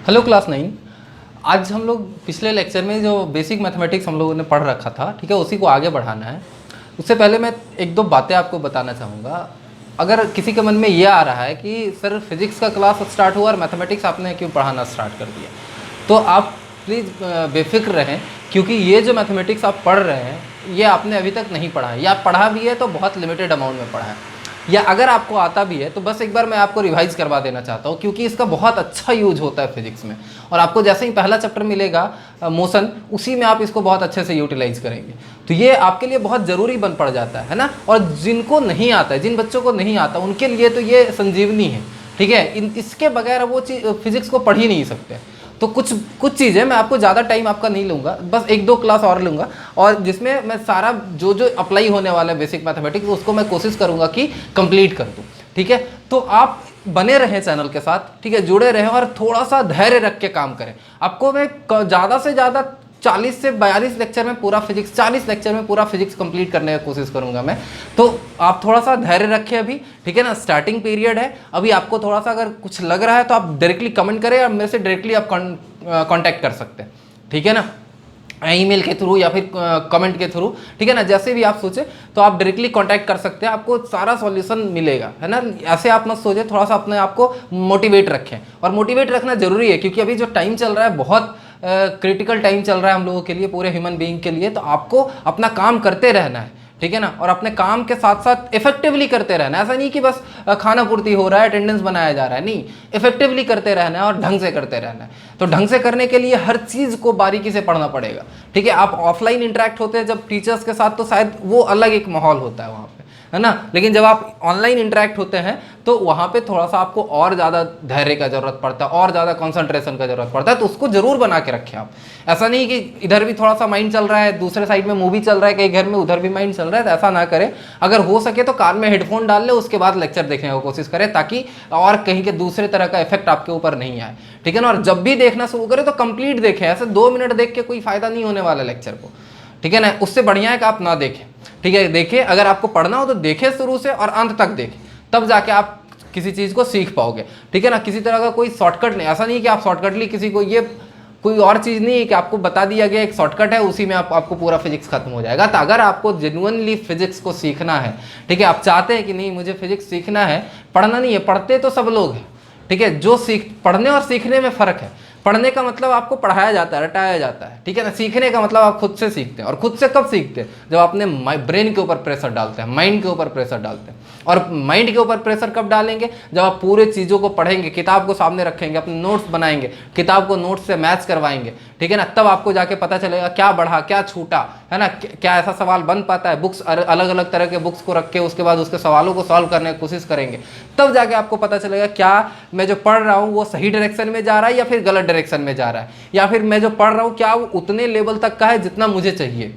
Hello class 9। आज हम लोग पिछले लेक्चर में जो बेसिक मैथमेटिक्स हम लोगों ने पढ़ रखा था, ठीक है, उसी को आगे बढ़ाना है। उससे पहले मैं एक दो बातें आपको बताना चाहूँगा। अगर किसी के मन में ये आ रहा है कि सर फिजिक्स का क्लास स्टार्ट हुआ और मैथमेटिक्स आपने क्यों पढ़ाना स्टार्ट कर दिया, तो आप प्लीज़ बेफिक्र रहें, क्योंकि ये जो मैथमेटिक्स आप पढ़ रहे हैं ये आपने अभी तक नहीं पढ़ा है, या पढ़ा भी है तो बहुत लिमिटेड अमाउंट में पढ़ा है, या अगर आपको आता भी है तो बस एक बार मैं आपको रिवाइज करवा देना चाहता हूँ, क्योंकि इसका बहुत अच्छा यूज होता है फिजिक्स में। और आपको जैसे ही पहला चैप्टर मिलेगा मोशन, उसी में आप इसको बहुत अच्छे से यूटिलाइज करेंगे, तो ये आपके लिए बहुत ज़रूरी बन पड़ जाता है ना। और जिनको नहीं आता है, जिन बच्चों को नहीं आता, उनके लिए तो ये संजीवनी है, ठीक है। इसके बगैर वो चीज़ फिजिक्स को पढ़ ही नहीं सकते। तो कुछ चीज़ें मैं आपको ज़्यादा टाइम आपका नहीं लूँगा, बस एक दो क्लास और लूँगा, और जिसमें मैं सारा जो जो अप्लाई होने वाला है बेसिक मैथमेटिक्स उसको मैं कोशिश करूँगा कि कंप्लीट कर दूँ, ठीक है। तो आप बने रहें चैनल के साथ, ठीक है, जुड़े रहें और थोड़ा सा धैर्य रख के काम करें। आपको मैं ज़्यादा से ज़्यादा 40 से 42 लेक्चर में पूरा फिजिक्स, 40 लेक्चर में पूरा फिजिक्स कंप्लीट करने की कोशिश करूंगा मैं। तो आप थोड़ा सा धैर्य रखें अभी, ठीक है ना। स्टार्टिंग पीरियड है अभी, आपको थोड़ा सा अगर कुछ लग रहा है तो आप डायरेक्टली कमेंट करें, और मेरे से डायरेक्टली आप कांटेक्ट कर सकते हैं, ठीक है ना, ईमेल के थ्रू या फिर कमेंट के थ्रू, ठीक है ना। जैसे भी आप सोचे तो आप डायरेक्टली कांटेक्ट कर सकते हैं, आपको सारा सॉल्यूशन मिलेगा, है ना। ऐसे आप मत सोचे, थोड़ा सा अपने आप को मोटिवेट रखें, और मोटिवेट रखना जरूरी है, क्योंकि अभी जो टाइम चल रहा है बहुत क्रिटिकल टाइम चल रहा है हम लोगों के लिए, पूरे ह्यूमन बीइंग के लिए। तो आपको अपना काम करते रहना है, ठीक है ना, और अपने काम के साथ साथ इफेक्टिवली करते रहना है। ऐसा नहीं कि बस खाना पूर्ति हो रहा है, अटेंडेंस बनाया जा रहा है, नहीं, इफेक्टिवली करते रहना है और ढंग से करते रहना है। तो ढंग से करने के लिए हर चीज़ को बारीकी से पढ़ना पड़ेगा, ठीक है। आप ऑफलाइन इंटरेक्ट होते हैं जब टीचर्स के साथ, तो शायद वो अलग एक माहौल होता है वहाँ पे, है ना। लेकिन जब आप ऑनलाइन इंटरेक्ट होते हैं तो वहाँ पे थोड़ा सा आपको और ज़्यादा धैर्य का ज़रूरत पड़ता है, और ज़्यादा कंसंट्रेशन का ज़रूरत पड़ता है। तो उसको ज़रूर बना के रखें आप। ऐसा नहीं कि इधर भी थोड़ा सा माइंड चल रहा है, दूसरे साइड में मूवी चल रहा है, कहीं घर में उधर भी माइंड चल रहा है, तो ऐसा ना करें। अगर हो सके तो कान में हेडफोन डाल ले, उसके बाद लेक्चर देखने की कोशिश करें, ताकि और कहीं के दूसरे तरह का इफेक्ट आपके ऊपर नहीं आए, ठीक है ना। और जब भी देखना शुरू करें तो कंप्लीट देखें, ऐसे 2 मिनट देख के कोई फायदा नहीं होने वाला लेक्चर को, ठीक है ना। उससे बढ़िया है कि आप ना देखें, ठीक है। देखिए, अगर आपको पढ़ना हो तो देखें शुरू से और अंत तक देखें, तब जाके आप किसी चीज़ को सीख पाओगे, ठीक है ना। किसी तरह का कोई शॉर्टकट नहीं, ऐसा नहीं कि आप शॉर्टकटली किसी को, ये कोई और चीज़ नहीं है कि आपको बता दिया गया एक शॉर्टकट है, उसी में आपको पूरा फिजिक्स खत्म हो जाएगा। तो अगर आपको जेन्युइनली फिजिक्स को सीखना है, ठीक है, आप चाहते हैं कि नहीं मुझे फिजिक्स सीखना है, पढ़ना नहीं है, पढ़ते तो सब लोग हैं, ठीक है। जो पढ़ने और सीखने में फ़र्क है। पढ़ने का मतलब आपको पढ़ाया जाता है, रटाया जाता है, ठीक है ना। सीखने का मतलब आप खुद से सीखते हैं, और खुद से कब सीखते हैं, जब अपने ब्रेन के ऊपर प्रेशर डालते हैं, माइंड के ऊपर प्रेशर डालते हैं। और माइंड के ऊपर प्रेशर कब डालेंगे, जब आप पूरे चीज़ों को पढ़ेंगे, किताब को सामने रखेंगे, अपने नोट्स बनाएंगे, किताब को नोट्स से मैच करवाएंगे, ठीक है ना। तब आपको जाके पता चलेगा क्या बढ़ा क्या छूटा, है ना, क्या ऐसा सवाल बन पाता है। बुक्स, अलग अलग तरह के बुक्स को रख के उसके बाद उसके सवालों को सॉल्व करने की कोशिश करेंगे, तब जाके आपको पता चलेगा क्या मैं जो पढ़ रहा हूँ वो सही डायरेक्शन में जा रहा है या फिर गलत डायरेक्शन में जा रहा है, या फिर मैं जो पढ़ रहा हूँ क्या वो उतने लेवल तक का है जितना मुझे चाहिए।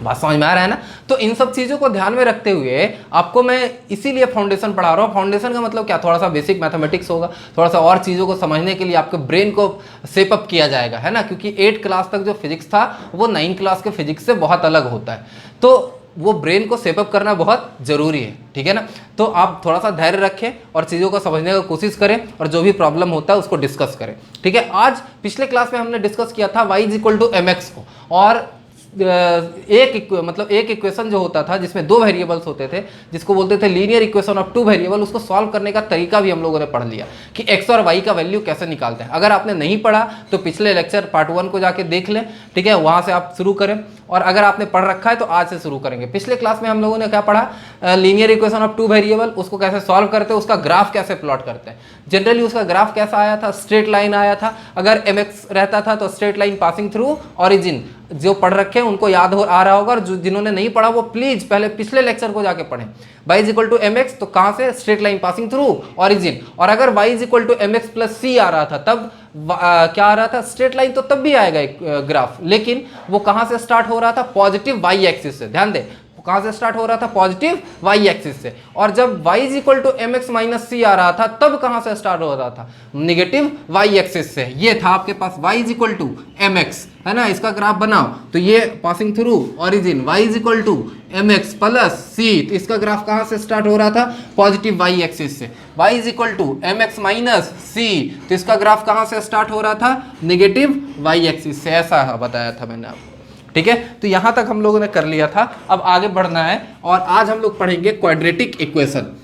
बात समझ में आ रहा है ना। तो इन सब चीज़ों को ध्यान में रखते हुए आपको मैं इसीलिए फाउंडेशन पढ़ा रहा हूँ। फाउंडेशन का मतलब क्या, थोड़ा सा बेसिक मैथमेटिक्स होगा, थोड़ा सा और चीज़ों को समझने के लिए आपके ब्रेन को सेप अप किया जाएगा, है ना। क्योंकि 8 क्लास तक जो फिजिक्स था वो 9 क्लास के फिजिक्स से बहुत अलग होता है, तो वो ब्रेन को सेप अप करना बहुत ज़रूरी है, ठीक है ना। तो आप थोड़ा सा धैर्य रखें और चीज़ों को समझने की कोशिश करें, और जो भी प्रॉब्लम होता है उसको डिस्कस करें, ठीक है। आज पिछले क्लास में हमने डिस्कस किया था y = mx को, और एक इक्वेशन जो होता था जिसमें 2 वेरिएबल्स होते थे, जिसको बोलते थे लीनियर इक्वेशन ऑफ 2 वेरिएबल, उसको सॉल्व करने का तरीका भी हम लोगों ने पढ़ लिया कि x और y का वैल्यू कैसे निकालते हैं। अगर आपने नहीं पढ़ा तो पिछले लेक्चर पार्ट 1 को जाके देख लें, ठीक है, वहाँ से आप शुरू करें। और अगर आपने पढ़ रखा है तो आज से शुरू करेंगे। पिछले क्लास में हम लोगों ने क्या पढ़ा, लीनियर इक्वेशन ऑफ 2 वेरिएबल, उसको कैसे सॉल्व करते हैं, उसका ग्राफ कैसे प्लॉट करते हैं। जनरली उसका ग्राफ कैसा आया था, स्ट्रेट लाइन आया था। अगर mx रहता था तो straight line passing through origin. जो पढ़ रखे हैं उनको याद आ रहा होगा, और जिन्होंने नहीं पढ़ा वो प्लीज पहले पिछले लेक्चर को जाके पढ़ें। y = mx, तो कहाँ से, straight line passing through origin. और अगर y = mx + c आ रहा था, तब क्या आ रहा था, स्ट्रेट लाइन तो तब भी आएगा एक ग्राफ, लेकिन वो कहाँ से स्टार्ट हो रहा था, पॉजिटिव y एक्सिस से। ध्यान दें, कहाँ से स्टार्ट हो रहा था, पॉजिटिव वाई एक्सिस से, और जब y is equal to m x minus c आ रहा था तब कहाँ से स्टार्ट हो रहा था, निगेटिव वाई एक्सिस से। ये था आपके पास y is equal to m x, है ना, इसका ग्राफ बनाओ तो ये passing through origin y is equal to m x plus c, तो इसका ग्राफ कहाँ से स्टार्ट हो रहा था, पॉजिटिव वाई एक्सिस से। y is equal to m x minus c, तो इसका ग्राफ कहाँ से स्टार्ट हो रहा था, नेगेटिव वाई एक्सिस से। ऐसा बताया था मैंने आपको, ठीक है। तो यहाँ तक हम लोगों ने कर लिया था, अब आगे बढ़ना है और आज हम लोग पढ़ेंगे क्वाड्रेटिक इक्वेशन,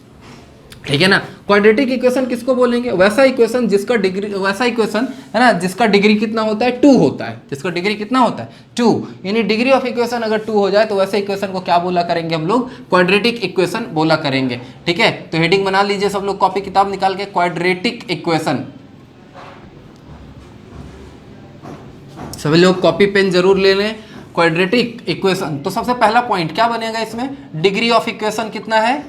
ठीक है ना। क्वाड्रेटिक इक्वेशन किसको बोलेंगे, वैसा इक्वेशन जिसका डिग्री, वैसा इक्वेशन है ना जिसका डिग्री कितना होता है, 2 होता है, जिसका डिग्री कितना होता है 2, यानी डिग्री ऑफ इक्वेशन अगर 2 हो जाए तो वैसे इक्वेशन को क्या बोला करेंगे हम लोग, क्वाड्रेटिक इक्वेशन बोला करेंगे, ठीक है। तो हेडिंग बना लीजिए सब लोग, कॉपी किताब निकाल के, क्वाड्रेटिक इक्वेशन। सभी लोग कॉपी पेन जरूर ले लें। क्वाड्रेटिक इक्वेशन, तो सबसे पहला पॉइंट क्या बनेगा इसमें, डिग्री ऑफ इक्वेशन कितना है,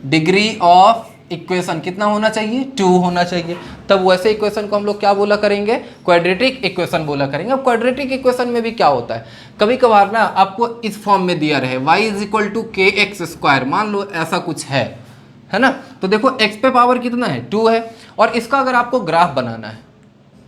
डिग्री ऑफ इक्वेशन कितना होना चाहिए, 2 होना चाहिए। तब वैसे इक्वेशन को हम लोग क्या बोला करेंगे, क्वाड्रेटिक इक्वेशन बोला करेंगे। अब क्वाड्रेटिक इक्वेशन में भी क्या होता है, कभी कभार ना आपको इस फॉर्म में दिया रहे y इज इक्वल टू के एक्स स्क्वायर, मान लो ऐसा कुछ है ना, तो देखो x पे पावर कितना है 2 है, और इसका अगर आपको ग्राफ बनाना है,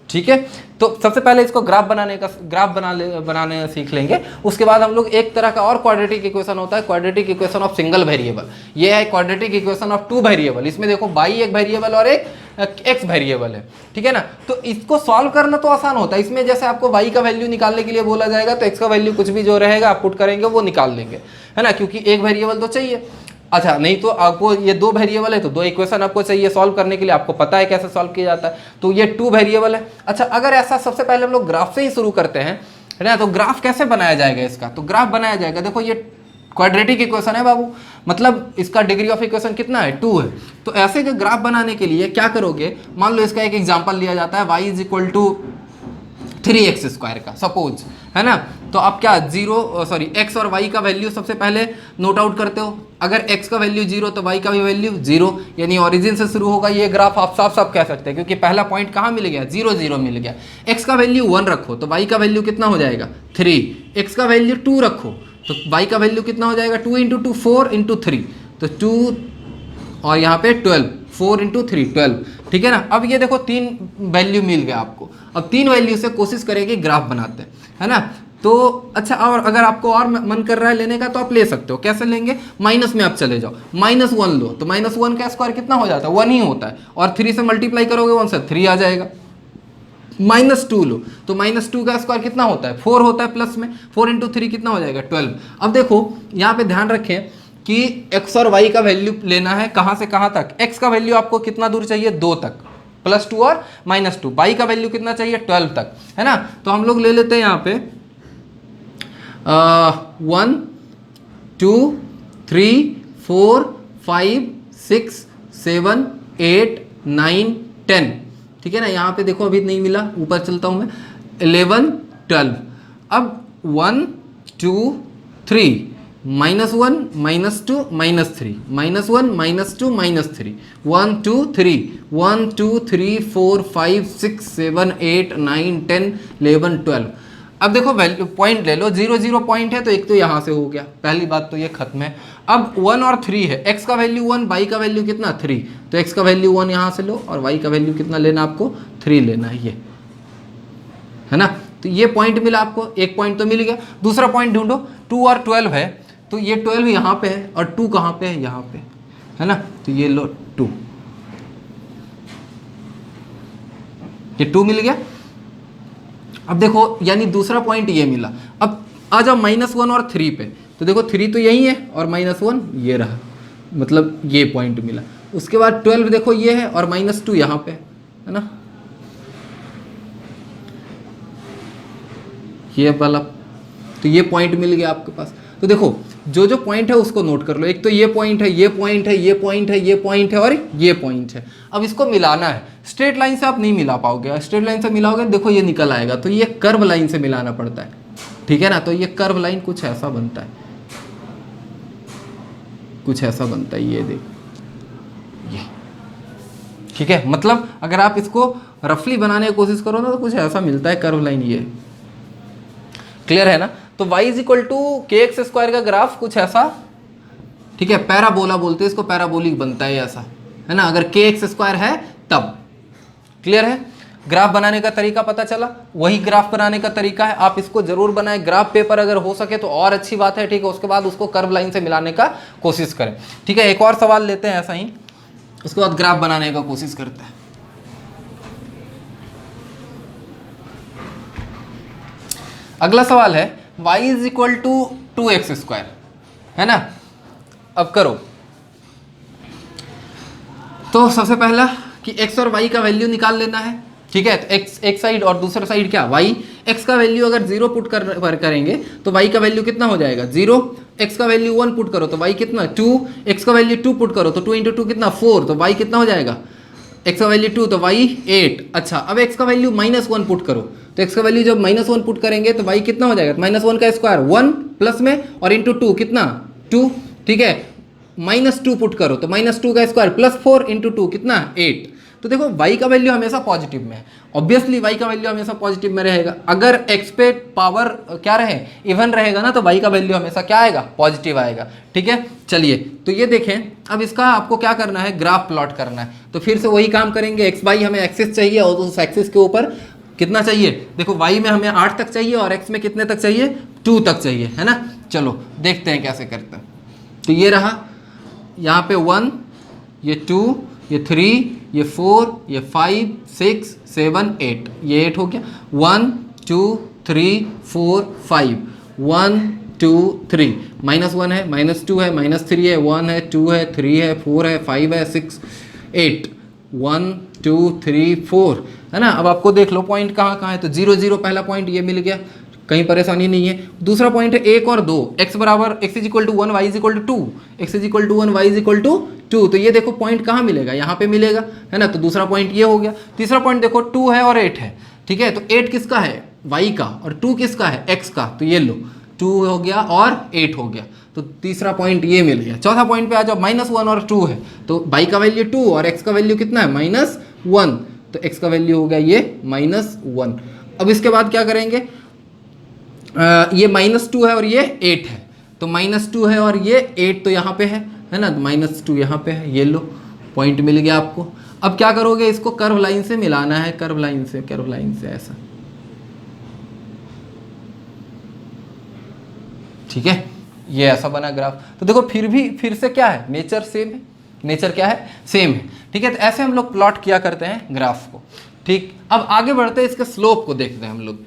ठीक है, तो सबसे पहले इसको ग्राफ बनाने सीख लेंगे। उसके बाद हम लोग एक तरह का और क्वाड्रेटिक इक्वेशन होता है, quadratic equation of single variable. ये है क्वाड्रेटिक इक्वेशन ऑफ 2 वेरिएबल। इसमें देखो y एक वेरिएबल और एक x वेरिएबल है, ठीक है ना। तो इसको सॉल्व करना तो आसान होता है, इसमें जैसे आपको y का वैल्यू निकालने के लिए बोला जाएगा तो x का वैल्यू कुछ भी जो रहेगा आप पुट करेंगे वो निकाल लेंगे, है ना, क्योंकि एक वेरिएबल तो चाहिए। अच्छा, नहीं तो आपको ये 2 वेरिएबल है तो 2 इक्वेशन आपको चाहिए सॉल्व करने के लिए, आपको पता है कैसे सॉल्व किया जाता है, तो ये 2 वेरिएबल है। अच्छा, अगर ऐसा सबसे पहले हम लोग ग्राफ से ही शुरू करते हैं, है ना, तो ग्राफ कैसे बनाया जाएगा इसका, तो ग्राफ बनाया जाएगा, देखो ये क्वाड्रेटिक इक्वेशन है बाबू, मतलब इसका डिग्री ऑफ इक्वेशन कितना है 2 है। तो ऐसे के ग्राफ बनाने के लिए क्या करोगे, मान लो इसका एक एग्जाम्पल लिया जाता है y is equal to 3x square का सपोज, है ना, तो आप क्या x और y का वैल्यू सबसे पहले नोट आउट करते हो। अगर x का वैल्यू 0 तो y का भी वैल्यू 0, यानी ओरिजिन से शुरू होगा ये ग्राफ, आप साफ साफ कह सकते हैं, क्योंकि पहला पॉइंट कहाँ मिल गया, 0 0 मिल गया। x का वैल्यू 1 रखो तो y का वैल्यू कितना हो जाएगा 3, x का वैल्यू 2 रखो तो y का वैल्यू कितना हो जाएगा 2 इंटू 2 4 इंटू 3, तो 2 और यहाँ पे 12, 4 इंटू 3 12, ठीक है ना। अब ये देखो 3 वैल्यू मिल गया आपको, अब 3 वैल्यू से कोशिश करेंगे ग्राफ बनाते हैं, है ना। तो अच्छा, और अगर आपको और मन कर रहा है लेने का तो आप ले सकते हो, कैसे लेंगे, माइनस में आप चले जाओ, -1 लो तो -1 का स्क्वायर कितना हो जाता है 1 ही होता है, और 3 से मल्टीप्लाई करोगे 1 से 3 आ जाएगा। -2 लो तो -2 का स्क्वायर कितना होता है 4 होता है, प्लस में 4 इंटू 3 कितना हो जाएगा 12। अब देखो यहाँ पे ध्यान रखें कि x और y का वैल्यू लेना है कहाँ से कहाँ तक, x का वैल्यू आपको कितना दूर चाहिए 2 तक, +2 और -2, y का वैल्यू कितना चाहिए 12 तक, है ना। तो हम लोग ले लेते हैं यहाँ पे 1 2 3 4 5 6 7 8 9 10, ठीक है ना। यहाँ पे देखो अभी नहीं मिला, ऊपर चलता हूँ मैं, 11 12, अब 1 2 3 -1 -2 -3 -1 -2 -3 1 2 3 1 2 3 4 5 6 7 8 9 10 11 12। अब देखो वैल्यू पॉइंट ले लो, 0 0 पॉइंट है तो एक तो यहाँ से हो गया, पहली बात तो ये खत्म है। अब 1 और 3 है, x का वैल्यू 1, y का वैल्यू कितना 3, तो x का वैल्यू 1 यहाँ से लो और y का वैल्यू कितना लेना आपको 3 लेना है, ये है ना। तो ये पॉइंट मिला आपको, एक पॉइंट तो मिल गया। दूसरा पॉइंट ढूंढो, 2 और 12 है तो ये 12 यहाँ पे है और 2 कहाँ पे है, यहाँ पे, है ना, तो ये लो 2, ये 2 मिल गया। अब देखो यानी दूसरा पॉइंट ये मिला। अब आ जाओ -1 और 3 पे, तो देखो 3 तो यही है और -1 ये रहा, मतलब ये पॉइंट मिला। उसके बाद 12 देखो ये है और -2 यहाँ पे है ना, ये वाला, तो ये पॉइंट मिल गया आपके पास। तो देखो जो जो पॉइंट है उसको नोट कर लो, एक तो ये पॉइंट है, ये पॉइंट है, ये पॉइंट है, ये पॉइंट है और ये पॉइंट है। अब इसको मिलाना है, स्ट्रेट लाइन से आप नहीं मिला पाओगे, स्ट्रेट लाइन से मिलाओगे देखो ये निकल आएगा, तो ये कर्व लाइन से मिलाना पड़ता है, ठीक है ना। तो ये कर्व लाइन कुछ ऐसा बनता है, कुछ ऐसा बनता है, ये देख, ये ठीक है। मतलब अगर आप इसको रफली बनाने की कोशिश करो ना तो कुछ ऐसा मिलता है कर्व लाइन, ये क्लियर है ना। तो y इज इक्वल टू के एक्स स्क्वायर का ग्राफ कुछ ऐसा, ठीक है, पैराबोला बोलते हैं इसको, पैराबोलिक बनता है ऐसा, है ना, अगर के एक्स स्क्वायर है तब। क्लियर है? ग्राफ बनाने का तरीका पता चला, वही ग्राफ बनाने का तरीका है, आप इसको जरूर बनाएं। ग्राफ पेपर अगर हो सके तो और अच्छी बात है, ठीक है। उसके बाद उसको कर्व लाइन से मिलाने का कोशिश करें, ठीक है। एक और सवाल लेते हैं ऐसा ही, उसके बाद ग्राफ बनाने का कोशिश करते हैं। अगला सवाल है y is equal to 2x square, है ना। अब करो तो सबसे पहला कि x और y का वैल्यू निकाल लेना है, ठीक है। तो x एक साइड और दूसरा साइड क्या y। x का वैल्यू अगर 0 पुट करेंगे तो y का वैल्यू कितना हो जाएगा 0। x का वैल्यू 1 पुट करो तो y कितना 2। x का वैल्यू 2 पुट करो तो 2 इंटू 2 कितना 4, तो y कितना हो जाएगा, x का वैल्यू 2 तो y 8। अच्छा, अब x का वैल्यू -1 पुट करो, तो x का वैल्यू जब -1 पुट करेंगे तो y कितना हो जाएगा, -1 का स्क्वायर 1 प्लस में और इंटू 2 कितना 2, ठीक है। -2 पुट करो तो -2 का स्क्वायर प्लस 4 इंटू 2 कितना 8। तो देखो y का वैल्यू हमेशा पॉजिटिव में है, ऑब्वियसली y का वैल्यू हमेशा पॉजिटिव में रहेगा। अगर x पे पावर क्या रहे, इवन रहेगा ना, तो y का वैल्यू हमेशा क्या आएगा, पॉजिटिव आएगा, ठीक है। चलिए तो ये देखें, अब इसका आपको क्या करना है, ग्राफ प्लॉट करना है। तो फिर से वही काम करेंगे, x y हमें एक्सिस चाहिए और उस एक्सिस के ऊपर कितना चाहिए, देखो y में हमें 8 तक चाहिए और x में कितने तक चाहिए, 2 तक चाहिए, है ना। चलो देखते हैं कैसे करते हैं। तो ये रहा, यहाँ पे 1, ये 2, ये 3, ये 4, ये 5, 6, 7, 8, ये 8 हो गया। 1 2 3 4 5, 1 2 3, -1 है, -2 है, -3 है, 1 है, 2 है, 3 है, 4 है, 5 है, 6 8, 1 2 3 4, है ना। अब आपको देख लो पॉइंट कहाँ कहाँ है, तो 0 0 पहला पॉइंट ये मिल गया, कहीं परेशानी नहीं है। दूसरा पॉइंट है 1 और 2, x बराबर x is equal to 1 y is equal to 2, x is equal to 1 y is equal to 2। तो ये देखो पॉइंट कहाँ मिलेगा, यहाँ पे मिलेगा, है ना। तो दूसरा पॉइंट ये हो गया। तीसरा पॉइंट देखो 2 है और 8 है, ठीक है। तो 8 किसका है, y का, और 2 किसका है, x का। तो ये लो 2 हो गया और 8 हो गया, तो तीसरा पॉइंट ये मिल गया। चौथा पॉइंट पे आ जाओ, -1 और 2 है, तो y का वैल्यू 2 और x का वैल्यू कितना है, -1, तो x का वैल्यू हो गया ये -1। अब इसके बाद क्या करेंगे, ये -2 है और ये 8 है, तो -2 है और ये 8 तो यहाँ पे है ना, तो -2 यहाँ पे है, ये लो पॉइंट मिल गया आपको। अब क्या करोगे, इसको कर्व लाइन से मिलाना है, कर्व लाइन से ऐसा, ठीक है। ये ऐसा बना ग्राफ। तो देखो फिर से क्या है, नेचर सेम है, नेचर क्या है, सेम है, ठीक है। तो ऐसे हम लोग प्लॉट किया करते हैं ग्राफ को, ठीक। अब आगे बढ़ते हैं, इसके स्लोप को देखते हैं हम लोग।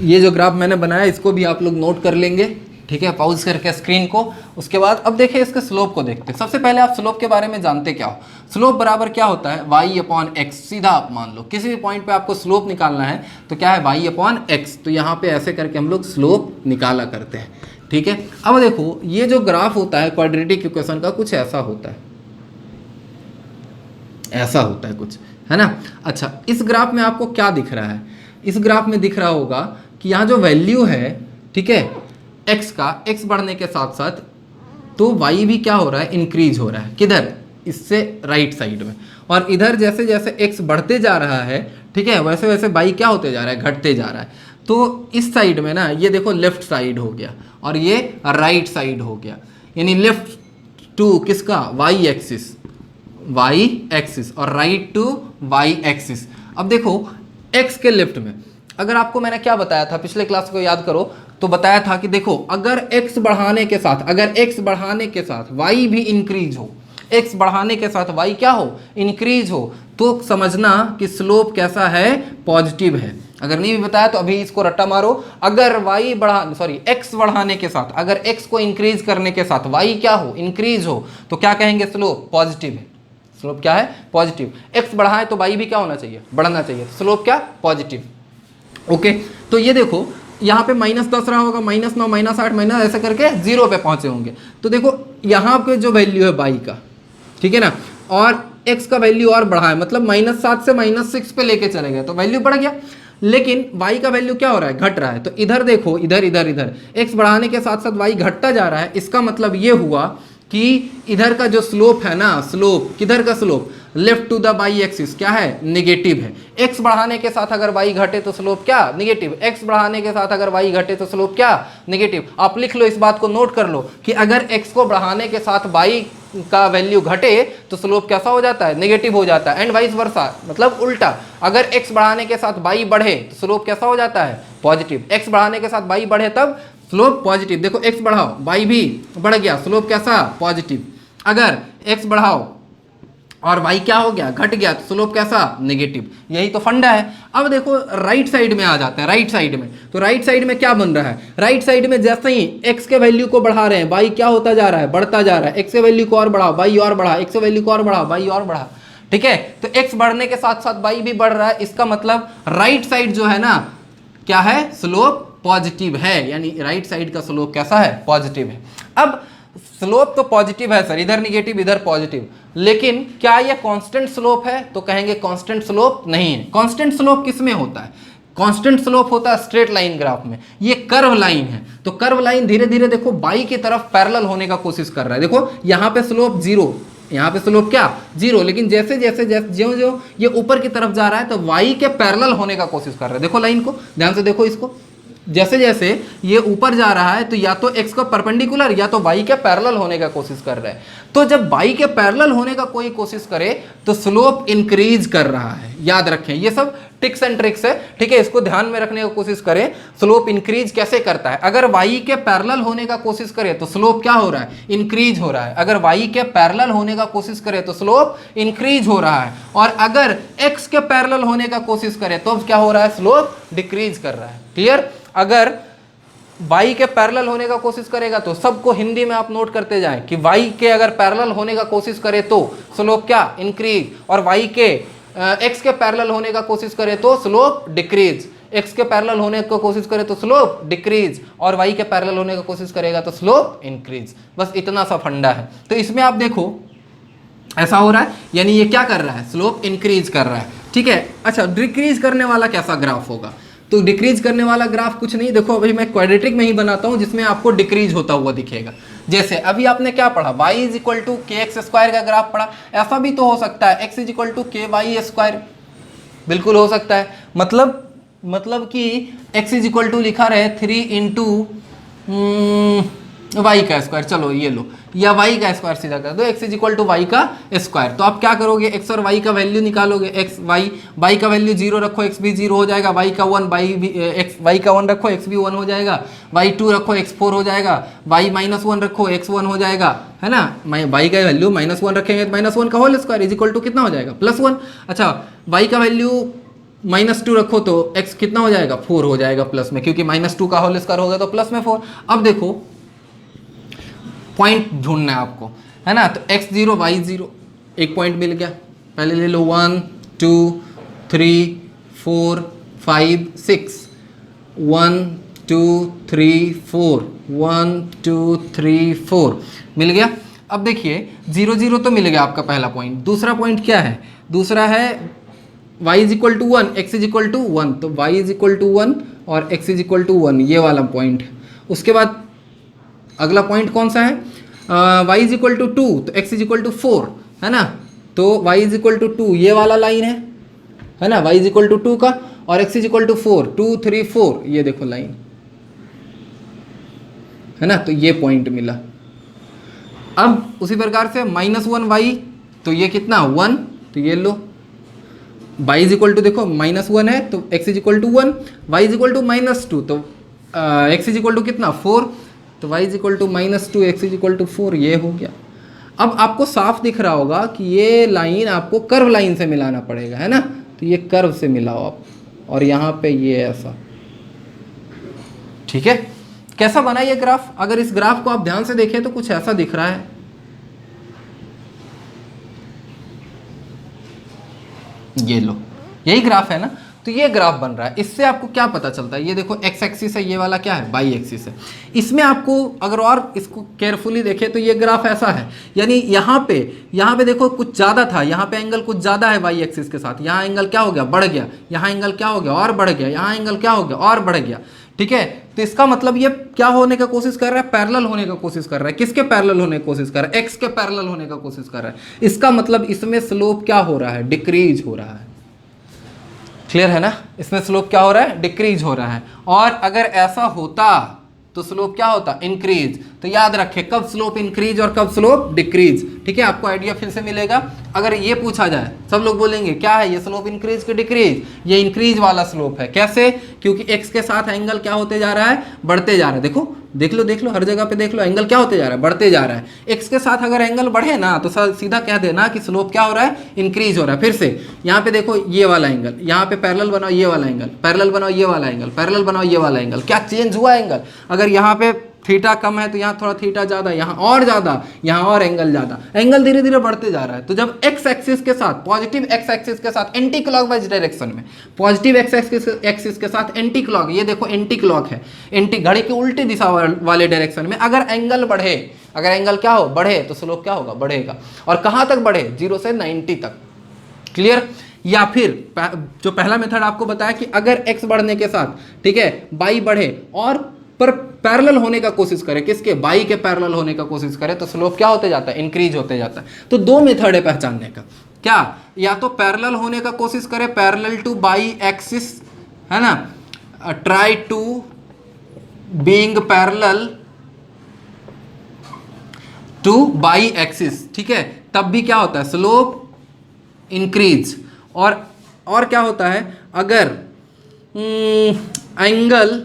ये जो ग्राफ मैंने बनाया इसको भी आप लोग नोट कर लेंगे, ठीक है, पॉज करके स्क्रीन को। उसके बाद अब देखिए इसके स्लोप को देखते हैं। सबसे पहले आप स्लोप के बारे में जानते क्या हो, स्लोप बराबर क्या होता है, y/x। सीधा आप मान लो किसी भी पॉइंट पे आपको स्लोप निकालना है तो क्या है, y/x। तो यहाँ पे ऐसे करके हम लोग स्लोप निकाला करते हैं, ठीक है। अब देखो ये जो ग्राफ होता है क्वाड्रेटिक इक्वेशन का, कुछ ऐसा होता है, ऐसा होता है कुछ, है ना। अच्छा, इस ग्राफ में आपको क्या दिख रहा है, इस ग्राफ में दिख रहा होगा कि यहाँ जो वैल्यू है, ठीक है, x का, x बढ़ने के साथ साथ तो y भी क्या हो रहा है, इंक्रीज हो रहा है। किधर, इससे राइट साइड में। और इधर जैसे जैसे x बढ़ते जा रहा है, ठीक है, वैसे वैसे y क्या होते जा रहा है, घटते जा रहा है। तो इस साइड में ना ये देखो लेफ्ट साइड हो गया और ये राइट साइड हो गया, यानी लेफ्ट टू किसका, y एक्सिस और राइट टू y एक्सिस। अब देखो x के लेफ्ट में, अगर आपको मैंने क्या बताया था, पिछले क्लास को याद करो तो बताया था कि देखो अगर x बढ़ाने के साथ, अगर x बढ़ाने के साथ y भी इंक्रीज हो, x बढ़ाने के साथ y क्या हो, इंक्रीज हो, तो समझना कि स्लोप कैसा है, पॉजिटिव है। अगर नहीं भी बताया तो अभी इसको रट्टा मारो, अगर x बढ़ाने के साथ, अगर x को इंक्रीज करने के साथ y क्या हो, इंक्रीज हो, तो क्या कहेंगे, स्लोप पॉजिटिव है। स्लोप क्या है, पॉजिटिव। x बढ़ाए तो y भी क्या होना चाहिए, बढ़ना चाहिए, स्लोप क्या, पॉजिटिव। ओके, तो ये देखो यहाँ पे -10 रहा होगा, -9 -8 माइनस ऐसे करके 0 पे पहुंचे होंगे। तो देखो यहाँ पे जो वैल्यू है y का, ठीक है ना, और x का वैल्यू और बढ़ा है, मतलब -7 से -6 पे लेके चले गए तो वैल्यू बढ़ गया। लेकिन y का वैल्यू क्या हो रहा है, घट रहा है। तो इधर देखो, इधर x बढ़ाने के साथ साथ y घटता जा रहा है। इसका मतलब ये हुआ कि इधर का जो स्लोप है ना, स्लोप किधर का slope, left to the y axis क्या है, नेगेटिव है। एक्स बढ़ाने के साथ अगर वाई घटे तो स्लोप क्या, नेगेटिव। एक्स बढ़ाने के साथ अगर वाई घटे तो स्लोप क्या, नेगेटिव। आप लिख लो, इस बात को नोट कर लो कि अगर एक्स को बढ़ाने के साथ वाई का वैल्यू घटे तो स्लोप कैसा हो जाता है, नेगेटिव हो जाता है। एंड वाइस वर्सा, मतलब उल्टा, अगर एक्स बढ़ाने के साथ वाई बढ़े तो स्लोप कैसा हो जाता है, पॉजिटिव। एक्स बढ़ाने के साथ वाई बढ़े तब स्लोप पॉजिटिव। देखो एक्स बढ़ाओ वाई भी बढ़ गया, स्लोप कैसा, पॉजिटिव। अगर एक्स बढ़ाओ और y क्या हो गया, घट गया, तो स्लोप कैसा, नेगेटिव। यही तो फंडा है। अब देखो राइट साइड में आ जाते हैं, राइट साइड में। तो राइट साइड में क्या बन रहा है, राइट साइड में जैसे ही x के वैल्यू को बढ़ा रहे हैं y क्या होता जा रहा है, बढ़ता जा रहा है। x के वैल्यू को और बढ़ाओ y और बढ़ा, x के वैल्यू को और बढ़ाओ y और बढ़ा, ठीक है। तो x बढ़ने के साथ साथ y भी बढ़ रहा है, इसका मतलब राइट साइड जो है ना क्या है, स्लोप पॉजिटिव है, यानी राइट साइड का स्लोप कैसा है, पॉजिटिव है। अब स्लोप तो पॉजिटिव है सर, इधर निगेटिव इधर पॉजिटिव, लेकिन क्या ये कांस्टेंट स्लोप है, तो कहेंगे कांस्टेंट स्लोप नहीं है। कांस्टेंट स्लोप किस में होता है, कांस्टेंट स्लोप होता है स्ट्रेट लाइन ग्राफ में। ये कर्व लाइन है, तो कर्व लाइन धीरे धीरे देखो बाई की तरफ पैरेलल होने का कोशिश कर रहा है। देखो यहाँ पे स्लोप जीरो, यहाँ पे स्लोप क्या, जीरो, लेकिन जैसे जैसे ज्यो ज्यो ये ऊपर की तरफ जा रहा है तो वाई के पैरेलल होने का कोशिश कर रहा है। देखो लाइन को ध्यान से देखो, इसको जैसे जैसे ये ऊपर जा रहा है तो या तो x को परपेंडिकुलर या तो y के पैरेलल होने का कोशिश कर रहा है। तो जब y के पैरेलल होने का कोई कोशिश करे तो स्लोप इंक्रीज कर रहा है। याद रखें, ये सब टिक्स एंड ट्रिक्स है, ठीक है, इसको ध्यान में रखने की कोशिश करें। स्लोप इंक्रीज कैसे करता है, अगर y के पैरेलल होने का कोशिश करे तो स्लोप क्या हो रहा है, इंक्रीज हो रहा है। अगर y के पैरेलल होने का कोशिश करे तो स्लोप इंक्रीज हो रहा है, और अगर x के पैरेलल होने का कोशिश करे तो क्या हो रहा है, स्लोप डिक्रीज कर रहा है। क्लियर। अगर y के पैरेलल होने का कोशिश करेगा तो सबको हिंदी में आप नोट करते जाएं कि y के अगर पैरेलल होने का कोशिश करे तो स्लोप क्या, इंक्रीज, और y के x के पैरेलल होने का कोशिश करे तो स्लोप डिक्रीज। x के पैरेलल होने का कोशिश करे तो स्लोप डिक्रीज, और y के पैरेलल होने का कोशिश करेगा तो स्लोप इंक्रीज। बस इतना सा फंडा है। तो इसमें आप देखो ऐसा हो रहा है, यानी ये क्या कर रहा है, स्लोप इंक्रीज कर रहा है, ठीक है। अच्छा, डिक्रीज करने वाला कैसा ग्राफ होगा, तो डिक्रीज करने वाला ग्राफ कुछ नहीं, देखो अभी मैं क्वाड्रेटिक में ही बनाता हूँ जिसमें आपको डिक्रीज होता हुआ दिखेगा। जैसे अभी आपने क्या पढ़ा, y इज इक्वल टू के एक्स स्क्वायर का ग्राफ पढ़ा, ऐसा भी तो हो सकता है x इज इक्वल टू के वाई स्क्वायर, बिल्कुल हो सकता है। मतलब कि x इज इक्वल टू लिखा रहे 3 इंटू वाई का स्क्वायर, चलो ये लो, या y का स्क्वायर सीधा कर दो, x is equal to y का स्क्वायर। तो आप क्या करोगे, x और y का वैल्यू निकालोगे, x y का वैल्यू 0 रखो, x भी 0 हो जाएगा, y का 1 y का 1 रखो, x भी 1 हो जाएगा, y 2 रखो, x 4 हो जाएगा, y माइनस 1 रखो, x 1 हो जाएगा, है ना। y का वैल्यू माइनस 1 रखेंगे तो माइनस 1 का whole square is equal to कितना हो जाएगा, +1। अच्छा, y का वैल्यू -2 रखो तो x कितना हो जाएगा, 4 हो जाएगा प्लस में, क्योंकि -2 का होल स्क्वायर होगा तो प्लस में 4। अब देखो पॉइंट ढूंढना है आपको, है ना। तो x0 y0 एक पॉइंट मिल गया, पहले ले लो 1 2 3 4 5 6, 1 2 3 4, 1 2 3 4 मिल गया। अब देखिए 0 0 तो मिल गया आपका पहला पॉइंट। दूसरा पॉइंट क्या है, दूसरा है y is equal to 1, x is equal to 1, तो y इज इक्वल टू 1 और x इज इक्वल टू 1, ये वाला पॉइंट। उसके बाद अगला पॉइंट कौन सा है, y इज इक्वल टू 2 तो x इज इक्वल टू 4, है ना। तो y इज इक्वल टू 2 ये वाला लाइन है ना, y इज इक्वल टू 2 का, और x इज इक्वल टू 4, 2 3 4, ये देखो लाइन, है ना। तो ये पॉइंट मिला। अब उसी प्रकार से -1y, तो ये कितना 1, तो ये लो, y इज इक्वल टू देखो -1 है तो x is equal to 1, y is equal to -2 तो x इज इक्वल टू कितना 4, तो y is equal to -2, x is equal to 4, ये हो गया। अब आपको साफ दिख रहा होगा कि ये लाइन आपको कर्व लाइन से मिलाना पड़ेगा, है ना। तो ये कर्व से मिलाओ आप, और यहाँ पे ये ऐसा, ठीक है। कैसा बना ये ग्राफ, अगर इस ग्राफ को आप ध्यान से देखें तो कुछ ऐसा दिख रहा है, ये लो, यही ग्राफ है ना। तो ये ग्राफ बन रहा है, इससे आपको क्या पता चलता है, ये देखो x एक्सिस है, ये वाला क्या है, y एक्सिस है। इसमें आपको अगर और इसको केयरफुली देखें तो ये ग्राफ ऐसा है, यानी यहाँ पे देखो कुछ ज़्यादा था, यहाँ पे एंगल कुछ ज़्यादा है y एक्सिस के साथ, यहाँ एंगल क्या हो गया, बढ़ गया, यहाँ एंगल क्या हो गया और बढ़ गया, यहाँ एंगल क्या हो गया और बढ़ गया। ठीक है। तो इसका मतलब ये क्या होने का कोशिश कर रहा है, पैरेलल होने का कोशिश कर रहा है। किसके पैरेलल होने की कोशिश कर रहा है, एक्स के पैरेलल होने का कोशिश कर रहा है। इसका मतलब इसमें स्लोप क्या हो रहा है, डिक्रीज हो रहा है। क्लियर है ना, इसमें स्लोप क्या हो रहा है, डिक्रीज हो रहा है। और अगर ऐसा होता तो स्लोप क्या होता, इंक्रीज। तो याद रखें कब स्लोप इंक्रीज और कब स्लोप डिक्रीज। ठीक है, आपको आइडिया फिर से मिलेगा। अगर ये पूछा जाए, सब लोग बोलेंगे क्या है ये, स्लोप इंक्रीज की डिक्रीज, ये इंक्रीज वाला स्लोप है। कैसे, क्योंकि एक्स के साथ एंगल क्या होते जा रहा है, बढ़ते जा रहा है। देखो देख लो हर जगह पे देख लो, एंगल क्या होते जा रहा है, बढ़ते जा रहा है। एक्स के साथ अगर एंगल बढ़े ना तो सीधा कह देना कि स्लोप क्या हो रहा है, इंक्रीज हो रहा है। फिर से यहाँ पे देखो ये वाला एंगल, यहाँ पे पैरेलल बनाओ ये वाला एंगल, पैरेलल बनाओ ये वाला एंगल, पैरेलल बनाओ ये वाला एंगल, क्या चेंज हुआ एंगल। अगर यहाँ पे थीटा कम है तो यहाँ थोड़ा थीटा ज़्यादा, यहाँ और ज़्यादा, यहाँ और एंगल ज़्यादा, एंगल धीरे धीरे बढ़ते जा रहा है। तो जब एक्स एक्सिस के साथ, पॉजिटिव एक्स एक्सिस के साथ एंटी क्लॉकवाइज डायरेक्शन में, पॉजिटिव एक्स एक्सिस के साथ एंटी क्लॉक, ये देखो एंटी क्लॉक है, एंटी घड़ी की उल्टी दिशा वाले डायरेक्शन में अगर एंगल बढ़े, अगर एंगल क्या हो, बढ़े, तो स्लोप क्या होगा, बढ़ेगा। और कहाँ तक बढ़े, 0 से 90 तक। क्लियर। या फिर जो पहला मेथड आपको बताया कि अगर एक्स बढ़ने के साथ, ठीक है, बाई बढ़े और पर पैरेलल होने का कोशिश करे, किसके, बाई के पैरेलल होने का कोशिश करे, तो स्लोप क्या होते जाता है, इंक्रीज होते जाता है। तो दो मेथड है पहचानने का, क्या, या तो पैरेलल होने का कोशिश करे, पैरेलल टू बाई एक्सिस, है ना, try to being parallel to y axis, ठीक है, तब भी क्या होता है, स्लोप इंक्रीज। और क्या होता है, अगर angle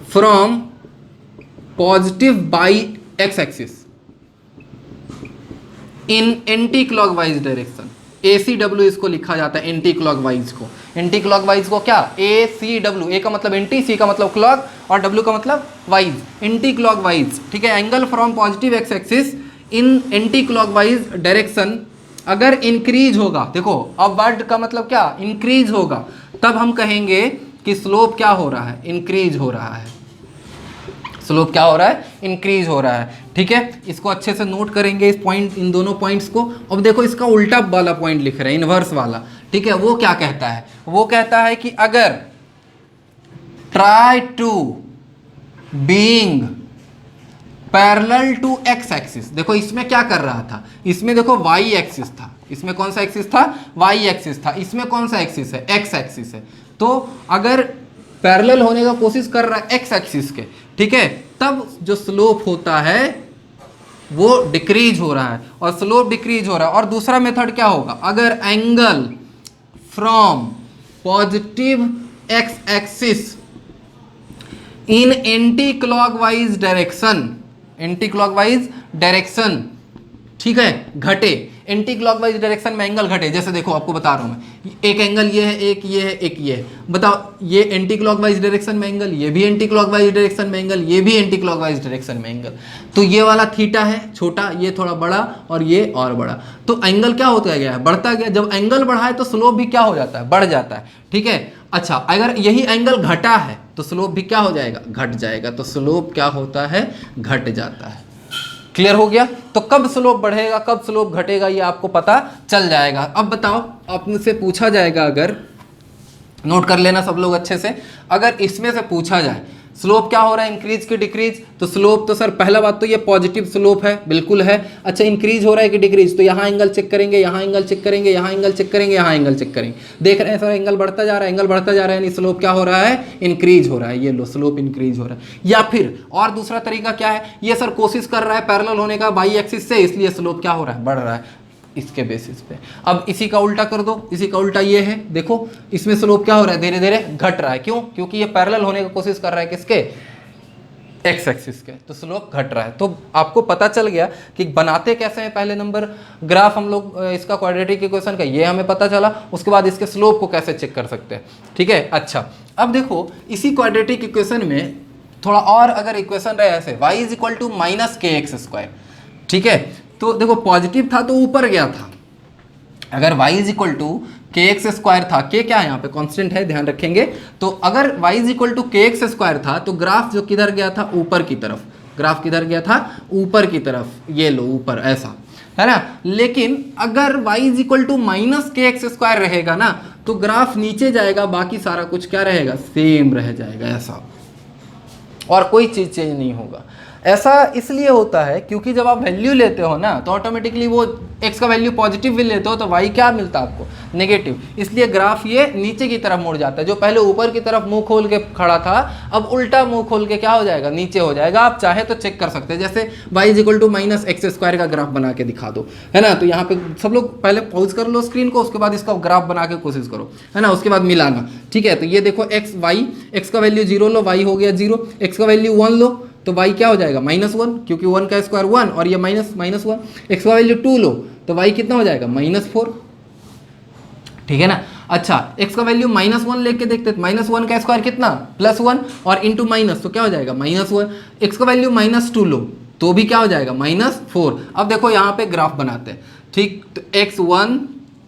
from positive by x axis in anti clockwise direction, ACW इसको लिखा जाता है, एंटी क्लॉकवाइज को। एंटी क्लॉकवाइज को क्या, ACW, ए का मतलब एंटी, सी का मतलब क्लॉक और W का मतलब वाइज, एंटी क्लॉकवाइज। ठीक है, angle from positive x axis in anti clockwise direction अगर इंक्रीज होगा, देखो अब वर्ड का मतलब क्या, इंक्रीज होगा, तब हम कहेंगे कि स्लोप क्या हो रहा है, इंक्रीज हो रहा है। स्लोप क्या हो रहा है, इंक्रीज हो रहा है। ठीक है, इसको अच्छे से नोट करेंगे इस पॉइंट, इन दोनों पॉइंट्स को। अब देखो इसका उल्टा वाला पॉइंट लिख रहे हैं, इनवर्स वाला। ठीक है, वो क्या कहता है, वो कहता है कि अगर try to being parallel to x axis, देखो इसमें क्या कर रहा था, इसमें देखो वाई एक्सिस था, इसमें कौन सा एक्सिस था, वाई एक्सिस था, इसमें कौन सा एक्सिस है, एक्स एक्सिस है। तो अगर पैरेलल होने का कोशिश कर रहा है एक्स एक्सिस के, ठीक है, तब जो स्लोप होता है वो डिक्रीज हो रहा है, और स्लोप डिक्रीज हो रहा है। और दूसरा मेथड क्या होगा, अगर angle from positive x axis in anti clockwise direction, anti clockwise direction, ठीक है, घटे, एंटी क्लॉकवाइज डायरेक्शन में एंगल घटे। जैसे देखो आपको बता रहा हूं मैं, एक एंगल ये है, एक ये है, एक ये है, बताओ ये एंटी क्लॉकवाइज डायरेक्शन में एंगल, ये भी एंटी क्लॉकवाइज डायरेक्शन में एंगल, ये भी एंटी क्लॉकवाइज डायरेक्शन में एंगल। तो ये वाला थीटा है छोटा, ये थोड़ा बड़ा और ये और बड़ा, तो एंगल क्या होता गया है, बढ़ता गया। जब एंगल बढ़ा है तो स्लोप भी क्या हो जाता है, बढ़ जाता है। ठीक है, अच्छा अगर यही एंगल घटा है तो स्लोप भी क्या हो जाएगा, घट जाएगा। तो स्लोप क्या होता है, घट जाता है। क्लियर हो गया। तो कब स्लोप बढ़ेगा कब स्लोप घटेगा ये आपको पता चल जाएगा। अब बताओ, आपसे पूछा जाएगा, अगर नोट कर लेना सब लोग अच्छे से, अगर इसमें से पूछा जाए स्लोप क्या हो रहा है, इंक्रीज की डिक्रीज, तो स्लोप तो सर पहला बात तो ये पॉजिटिव स्लोप है, बिल्कुल है। अच्छा इंक्रीज हो रहा है कि डिक्रीज, तो यहाँ एंगल चेक करेंगे, यहाँ एंगल चेक करेंगे, यहाँ एंगल चेक करेंगे, यहाँ एंगल चेक करेंगे, देख रहे हैं सर एंगल बढ़ता जा रहा है, एंगल बढ़ता जा रहा है, यानी स्लोप क्या हो रहा है, इंक्रीज हो रहा है। ये लो स्लोप इंक्रीज हो रहा है। या फिर और दूसरा तरीका क्या है, ये सर कोशिश कर रहा है पैरेलल होने का बाई एक्सिस से, इसलिए स्लोप क्या हो रहा है, बढ़ रहा है इसके बेसिस पे। अब इसी का उल्टा कर दो, इसी का उल्टा ये है, देखो इसमें स्लोप क्या हो रहा है, धीरे धीरे घट रहा है। क्यों, क्योंकि ये पैरेलल होने की कोशिश कर रहा है किसके, एक्स एक्सिस के, तो स्लोप घट रहा है। तो आपको पता चल गया कि बनाते कैसे हैं पहले नंबर ग्राफ हम लोग, इसका क्वाड्रेटिक इक्वेशन का ये हमें पता चला, उसके बाद इसके स्लोप को कैसे चेक कर सकते हैं। ठीक है, अच्छा अब देखो इसी क्वाड्रेटिक इक्वेशन में थोड़ा और अगर इक्वेशन रहे ऐसे, y is equal to minus के एक्स स्क्वायर, ठीक है, तो देखो पॉजिटिव था तो ऊपर गया था, अगर y इज इक्वल टू के एक्स स्क्वायर था, के क्या है यहाँ पे कांस्टेंट है, ध्यान रखेंगे। तो अगर y इज इक्वल टू के एक्स स्क्वायर था तो ग्राफ जो किधर गया था, ऊपर की तरफ, ग्राफ किधर गया था, ऊपर की तरफ, ये लो ऊपर ऐसा है ना। लेकिन अगर y is equal to minus के एक्स स्क्वायर रहेगा ना, तो ग्राफ नीचे जाएगा, बाकी सारा कुछ क्या रहेगा, सेम रह जाएगा ऐसा, और कोई चीज़ चेंज नहीं होगा। ऐसा इसलिए होता है क्योंकि जब आप वैल्यू लेते हो ना तो ऑटोमेटिकली वो x का वैल्यू पॉजिटिव भी लेते हो तो y क्या मिलता है आपको, नेगेटिव। इसलिए ग्राफ ये नीचे की तरफ मुड़ जाता है। जो पहले ऊपर की तरफ मुंह खोल के खड़ा था अब उल्टा मुंह खोल के क्या हो जाएगा, नीचे हो जाएगा। आप चाहे तो चेक कर सकते हैं, जैसे y = -x² का ग्राफ बना के दिखा दो, है ना। तो यहाँ पे सब लोग पहले पॉज कर लो स्क्रीन को, उसके बाद इसका ग्राफ बना के कोशिश करो, है ना, उसके बाद मिलाना, ठीक है। तो ये देखो x का वैल्यू 0 लो, y हो गया 0, x का वैल्यू 1 लो तो y क्या हो जाएगा, -1, क्योंकि 1 का स्क्वायर 1 और ये -1। x का वैल्यू 2 लो तो y कितना हो जाएगा, -4, ठीक है ना। अच्छा, x का वैल्यू -1 लेके देखते हैं, -1 का स्क्वायर कितना, +1 और इंटू माइनस तो क्या हो जाएगा, -1। x का वैल्यू -2 लो तो भी क्या हो जाएगा, -4। अब देखो यहाँ पे ग्राफ बनाते हैं, ठीक। तो x1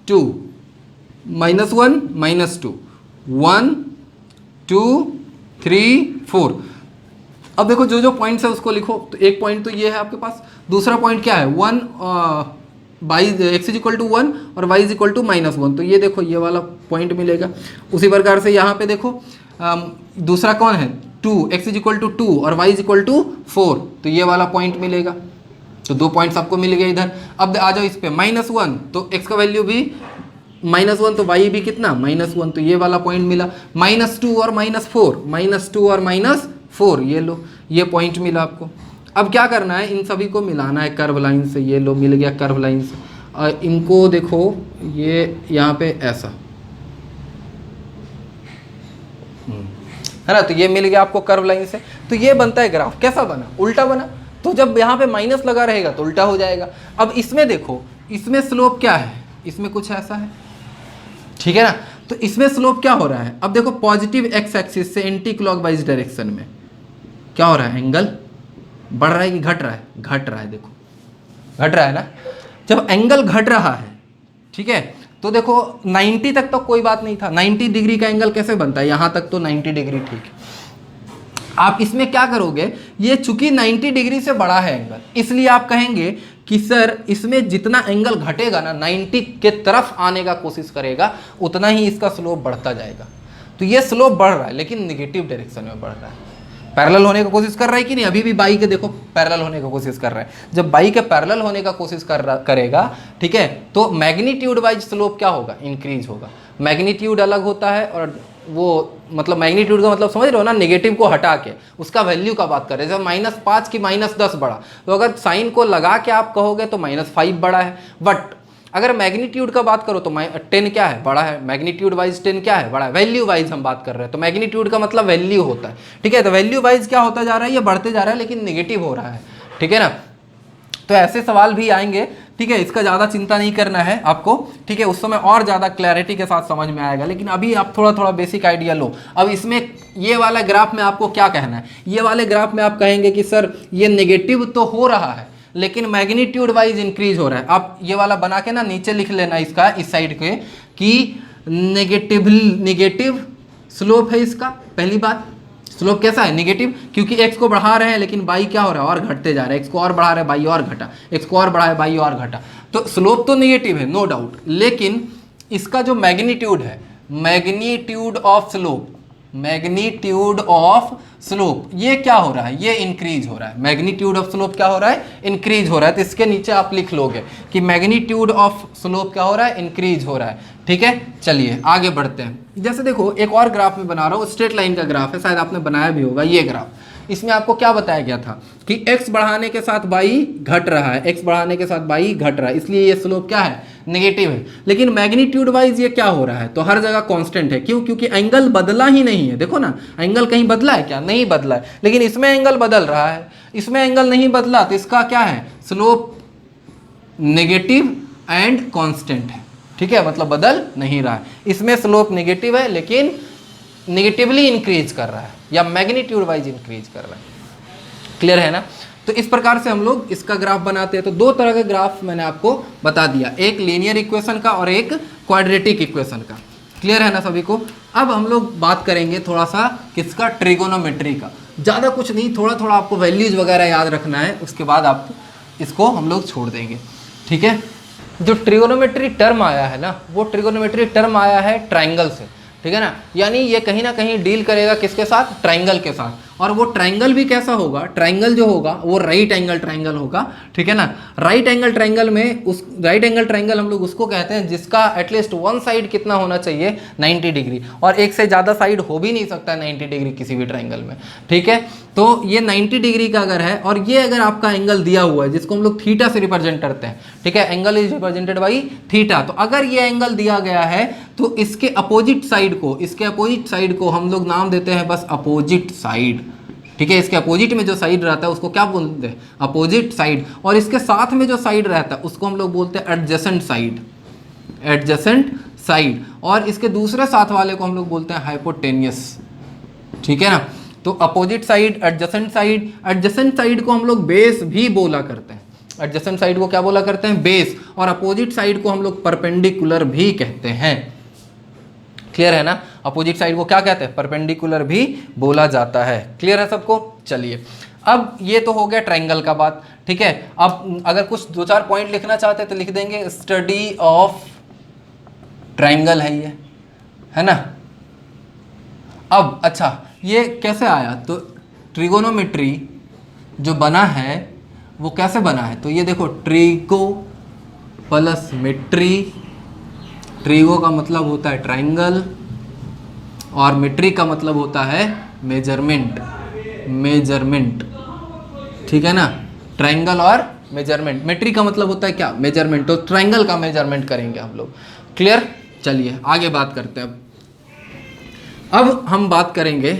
2 -1 -2 1 2 3 4। अब देखो जो जो पॉइंट्स है उसको लिखो। तो एक पॉइंट तो ये है आपके पास, दूसरा पॉइंट क्या है, 1 x = 1 और y = -1, तो ये देखो ये वाला पॉइंट मिलेगा। उसी प्रकार से यहाँ पे देखो दूसरा कौन है, 2 x = 2 और y = 4, तो ये वाला पॉइंट मिलेगा। तो 2 पॉइंट्स आपको मिल गए इधर। अब आ जाओ इस पे -1, तो x का वैल्यू भी -1 तो y भी कितना, -1, तो ये वाला पॉइंट मिला। -2 और -4, -2 और -4, ये लो, ये पॉइंट मिला आपको। अब क्या करना है, इन सभी को मिलाना है कर्व लाइन से। ये लो, मिल गया कर्व लाइन से। और इनको देखो, ये यहाँ पे ऐसा है ना, तो ये मिल गया आपको कर्व लाइन से। तो ये बनता है ग्राफ। कैसा बना, उल्टा बना। तो जब यहाँ पे माइनस लगा रहेगा तो उल्टा हो जाएगा। अब इसमें देखो, इसमें स्लोप क्या है, इसमें कुछ ऐसा है, ठीक है ना। तो इसमें स्लोप क्या हो रहा है, अब देखो पॉजिटिव x एक्सिस से एंटी क्लॉकवाइज डायरेक्शन में क्या हो रहा है, एंगल बढ़ रहा है कि घट रहा है, घट रहा है। देखो घट रहा है ना। जब एंगल घट रहा है, ठीक है, तो देखो 90 तक तो कोई बात नहीं था। 90 डिग्री का एंगल कैसे बनता है, यहाँ तक तो 90 डिग्री ठीक है। आप इसमें क्या करोगे, ये चूंकि 90 डिग्री से बड़ा है एंगल, इसलिए आप कहेंगे कि सर इसमें जितना एंगल घटेगा ना, 90 के तरफ आने का कोशिश करेगा, उतना ही इसका स्लोप बढ़ता जाएगा। तो ये स्लोप बढ़ रहा है लेकिन निगेटिव डायरेक्शन में बढ़ रहा है। पैरेलल होने की कोशिश कर रहा है कि नहीं, अभी भी बाई के देखो पैरेलल होने की कोशिश कर रहा है। जब बाई के पैरेलल होने का कोशिश करेगा, ठीक है, तो मैग्नीट्यूड वाइज स्लोप क्या होगा, इंक्रीज होगा। मैग्नीट्यूड अलग होता है, और वो मतलब मैग्नीट्यूड का मतलब समझ रहे हो ना, नेगेटिव को हटा के उसका वैल्यू का बात कर रहे हैं। जब -5 की -10 बढ़ा, तो अगर साइन को लगा के आप कहोगे तो -5 बड़ा है। बट अगर मैग्नीट्यूड का बात करो तो 10 क्या है, बड़ा है। मैग्नीट्यूड वाइज 10 क्या है, बड़ा है। वैल्यू वाइज हम बात कर रहे हैं, तो मैग्नीट्यूड का मतलब वैल्यू होता है, ठीक है। तो वैल्यू वाइज क्या होता जा रहा है, ये बढ़ते जा रहा है लेकिन निगेटिव हो रहा है, ठीक है ना। तो ऐसे सवाल भी आएंगे, ठीक है, इसका ज़्यादा चिंता नहीं करना है आपको, ठीक है। उस समय और ज़्यादा क्लैरिटी के साथ समझ में आएगा, लेकिन अभी आप थोड़ा थोड़ा बेसिक आइडिया लो। अब इसमें ये वाला ग्राफ में आपको क्या कहना है, ये वाले ग्राफ में आप कहेंगे कि सर ये नेगेटिव तो हो रहा है लेकिन मैग्नीट्यूड वाइज इंक्रीज हो रहा है। आप ये वाला बना के ना नीचे लिख लेना इसका, इस साइड के, कि नेगेटिव स्लोप है इसका। पहली बात, स्लोप कैसा है, नेगेटिव, क्योंकि x को बढ़ा रहे हैं लेकिन बाई क्या हो रहा है, और घटते जा रहा है। x को और बढ़ा रहे हैं, बाई और घटा, x को और बढ़ा है, बाई और घटा। तो स्लोप तो नेगेटिव है, नो डाउट, लेकिन इसका जो मैग्नीट्यूड है, magnitude of slope, magnitude of slope, ये क्या हो रहा है, ये इंक्रीज हो रहा है। मैग्नीट्यूड ऑफ स्लोप क्या हो रहा है, इंक्रीज हो रहा है। तो इसके नीचे आप लिख लोगे कि मैग्नीट्यूड ऑफ स्लोप क्या हो रहा है, इंक्रीज हो रहा है, ठीक है। चलिए आगे बढ़ते हैं। जैसे देखो एक और ग्राफ में बना रहा हूँ, स्ट्रेट लाइन का ग्राफ है, शायद आपने बनाया भी होगा ये ग्राफ। इसमें आपको क्या बताया गया था कि x बढ़ाने के साथ y घट रहा है, x बढ़ाने के साथ y घट रहा है, इसलिए ये स्लोप क्या है, नेगेटिव है। लेकिन मैग्नीट्यूड वाइज ये क्या हो रहा है, तो हर जगह कांस्टेंट है। क्यों, क्योंकि एंगल बदला ही नहीं है। देखो ना, एंगल कहीं बदला है क्या, नहीं बदला है, लेकिन इसमें एंगल बदल रहा है, इसमें एंगल नहीं बदला, तो इसका क्या है, स्लोप नेगेटिव एंड कांस्टेंट है, ठीक है, मतलब बदल नहीं रहा है। इसमें स्लोप नेगेटिव है लेकिन नेगेटिवली इंक्रीज कर रहा है, या मैग्नीट्यूड वाइज इंक्रीज कर रहा है। क्लियर है ना। तो इस प्रकार से हम लोग इसका ग्राफ बनाते हैं। तो दो तरह के ग्राफ मैंने आपको बता दिया, एक लीनियर इक्वेशन का और एक क्वाड्रेटिक इक्वेशन का। क्लियर है ना सभी को। अब हम लोग बात करेंगे थोड़ा सा किसका, ट्रिगोनोमेट्री का। ज़्यादा कुछ नहीं, थोड़ा थोड़ा आपको वैल्यूज वगैरह याद रखना है, उसके बाद आप इसको हम लोग छोड़ देंगे, ठीक है। जो ट्रिगोनोमेट्री टर्म आया है ना, वो ट्रिगोनोमेट्री टर्म आया है ट्राइंगल से, ठीक है ना, यानी ये कहीं ना कहीं डील करेगा किसके साथ, ट्राइंगल के साथ। और वो ट्राइंगल भी कैसा होगा, ट्राइंगल जो होगा वो राइट एंगल ट्राइंगल होगा, ठीक है ना। राइट एंगल ट्राइंगल में उस राइट एंगल ट्राइंगल हम लोग उसको कहते हैं जिसका एटलीस्ट वन साइड कितना होना चाहिए, 90 डिग्री, और एक से ज़्यादा साइड हो भी नहीं सकता 90 डिग्री किसी भी ट्राइंगल में, ठीक है। तो ये 90 डिग्री का अगर है, और ये अगर आपका एंगल दिया हुआ है जिसको हम लोग थीटा से रिप्रेजेंट करते हैं, ठीक है, angle is represented by theta. तो अगर ये एंगल दिया गया है तो इसके अपोजिट साइड को हम लोग नाम देते हैं बस अपोजिट साइड, ठीक है। इसके अपोजिट में जो साइड रहता है उसको क्या बोलते हैं, अपोजिट साइड, और इसके साथ में जो साइड रहता है उसको हम लोग बोलते हैं एडजेसेंट साइड, और इसके दूसरे साथ वाले को हम लोग बोलते हैं हाइपोटेनियस, ठीक है ना। तो अपोजिट साइड, एडजेसेंट साइड को हम लोग बेस भी बोला करते हैं, एडजेसेंट साइड को क्या बोला करते हैं, बेस, और अपोजिट साइड को हम लोग परपेंडिकुलर भी कहते हैं। क्लियर है ना, अपोजिट साइड को क्या कहते हैं, परपेंडिकुलर भी बोला जाता है। क्लियर है सबको, चलिए अब ये तो हो गया ट्रायंगल का बात, ठीक है। अब अगर कुछ 2-4 पॉइंट लिखना चाहते हैं तो लिख देंगे, स्टडी ऑफ ट्रायंगल है ये, है ना। अब अच्छा ये कैसे आया, तो ट्रिगोनोमेट्री जो बना है वो कैसे बना है, तो ये देखो ट्रिगो प्लस मेट्री, ट्रिगो का मतलब होता है ट्रायंगल और मेट्रिक का मतलब होता है मेजरमेंट, ठीक है ना। ट्रायंगल और मेजरमेंट, मेट्रिक का मतलब होता है क्या, मेजरमेंट, तो ट्रायंगल का मेजरमेंट करेंगे हम लोग। क्लियर, चलिए आगे बात करते हैं। अब हम बात करेंगे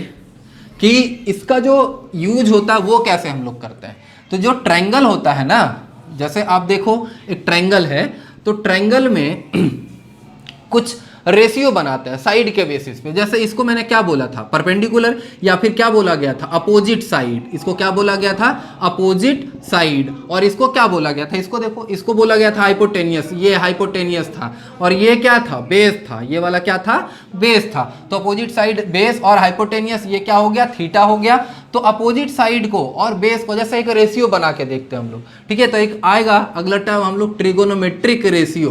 कि इसका जो यूज होता है वो कैसे हम लोग करते हैं। तो जो ट्रायंगल होता है ना, जैसे आप देखो एक ट्रायंगल है, तो ट्रायंगल में कुछ रेशियो बनाते हैं साइड के बेसिस पे। जैसे इसको मैंने क्या बोला था, परपेंडिकुलर, या फिर क्या बोला गया था, अपोजिट साइड। इसको क्या बोला गया था, अपोजिट साइड। और इसको क्या बोला गया था, इसको देखो, इसको बोला गया था हाइपोटेनियस, ये हाइपोटेनियस था, और ये क्या था, बेस था, ये वाला क्या था, बेस था। तो अपोजिट साइड, बेस और हाइपोटेनियस, ये क्या हो गया, थीटा हो गया। तो अपोजिट साइड को और बेस को जैसे एक रेशियो बना के देखते हैं हम लोग, ठीक है। तो एक आएगा अगला टर्म हम लोग ट्रिगोनोमेट्रिक रेशियो,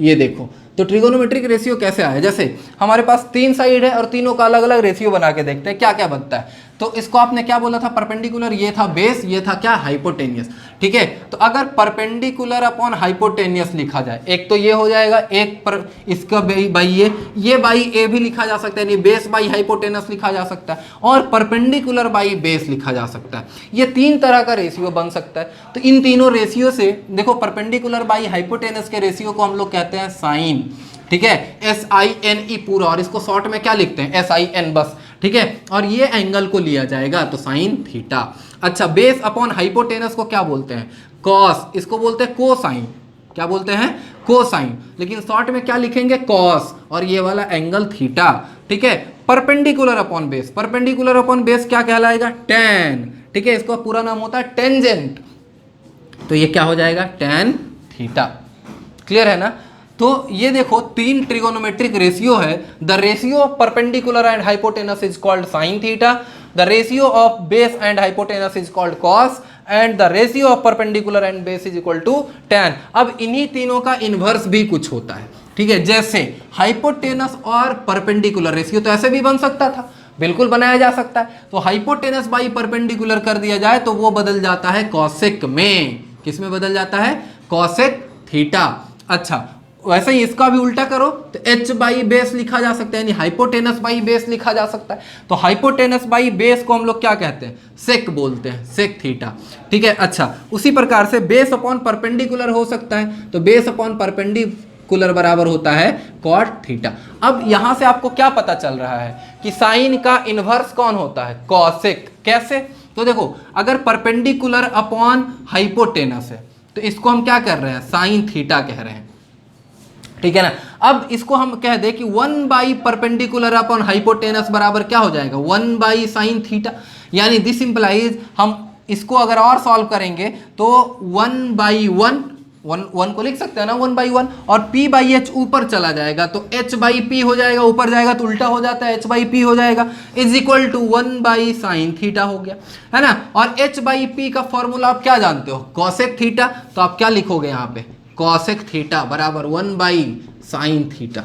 ये देखो। तो ट्रिगोनोमेट्रिक रेशियो कैसे आया, जैसे हमारे पास 3 साइड है और तीनों का अलग अलग रेशियो बना के देखते हैं क्या क्या बनता है। तो इसको आपने क्या बोला था, परपेंडिकुलर, ये था बेस, ये था क्या, हाइपोटेनियस, ठीक है। तो अगर परपेंडिकुलर अपॉन हाइपोटेनियस लिखा जाए, एक तो ये हो जाएगा, एक पर इसका बाई ये बाई ए भी लिखा जा सकता है, यानी बेस बाई हाइपोटेनस लिखा जा सकता है, और परपेंडिकुलर बाई बेस लिखा जा सकता है। ये 3 तरह का रेशियो बन सकता है। तो इन तीनों रेशियो से देखो, परपेंडिकुलर बाई हाइपोटेनस के रेशियो को हम लोग कहते हैं साइन, ठीक है, SINE पूरा, और इसको शॉर्ट में क्या लिखते हैं, SIN बस, ठीक है। और ये एंगल को लिया जाएगा तो साइन थीटा। अच्छा, बेस अपॉन हाइपोटेनस को क्या बोलते हैं, कॉस, इसको बोलते हैं कोसाइन, क्या बोलते हैं, कोसाइन, लेकिन शॉर्ट में क्या लिखेंगे, कॉस, और ये वाला एंगल थीटा, ठीक है। परपेंडिकुलर अपॉन बेस क्या कहलाएगा, टेन, ठीक है। इसका पूरा नाम होता है टेंजेंट, तो ये क्या हो जाएगा, टेन थीटा। क्लियर है ना। तो ये देखो 3 ट्रिगोनोमेट्रिक रेशियो है। The ratio of perpendicular and hypotenuse is called sine theta, the ratio of base and hypotenuse is called cos, and the ratio of perpendicular and base is equal to tan. अब इन्हीं तीनों का inverse भी कुछ होता है, ठीक है। जैसे हाइपोटेनस और परपेंडिकुलर रेशियो तो ऐसे भी बन सकता था, बिल्कुल बनाया जा सकता है। तो हाइपोटेनस बाई परपेंडिकुलर कर दिया जाए तो वो बदल जाता है कॉसेक में, किस में बदल जाता है, कॉसेक थीटा। अच्छा, वैसे ही इसका भी उल्टा करो तो h बाई बेस लिखा जा सकता है, यानी हाइपोटेनस बाई बेस लिखा जा सकता है। तो हाइपोटेनस बाई बेस को हम लोग क्या कहते हैं, सेक बोलते हैं, सेक थीटा, ठीक है। अच्छा, उसी प्रकार से बेस अपॉन परपेंडिकुलर हो सकता है, तो बेस अपॉन परपेंडिकुलर बराबर होता है कॉट थीटा। अब यहां से आपको क्या पता चल रहा है कि साइन का इनवर्स कौन होता है, कॉसेक। कैसे, तो देखो अगर परपेंडिकुलर अपॉन हाइपोटेनस है तो इसको हम क्या कर रहे हैं, साइन थीटा कह रहे हैं, ठीक है ना। अब इसको हम कह दे कि 1 बाई परपेंडिकुलर अपॉन हाइपोटेनस बराबर क्या हो जाएगा, 1 बाई साइन थीटा, यानी दिस इंप्लाइज, हम इसको अगर और सॉल्व करेंगे तो 1 बाई 1 वन को लिख सकते हैं ना 1/1, और p/h ऊपर चला जाएगा तो h/p हो जाएगा, ऊपर जाएगा तो उल्टा हो जाता है h/p हो जाएगा, इज इक्वल टू 1/sin θ हो गया, है ना। और h/p का फॉर्मूला आप क्या जानते हो, cosec थीटा, तो आप क्या लिखोगे यहाँ पे, cosec थीटा बराबर 1/sin θ,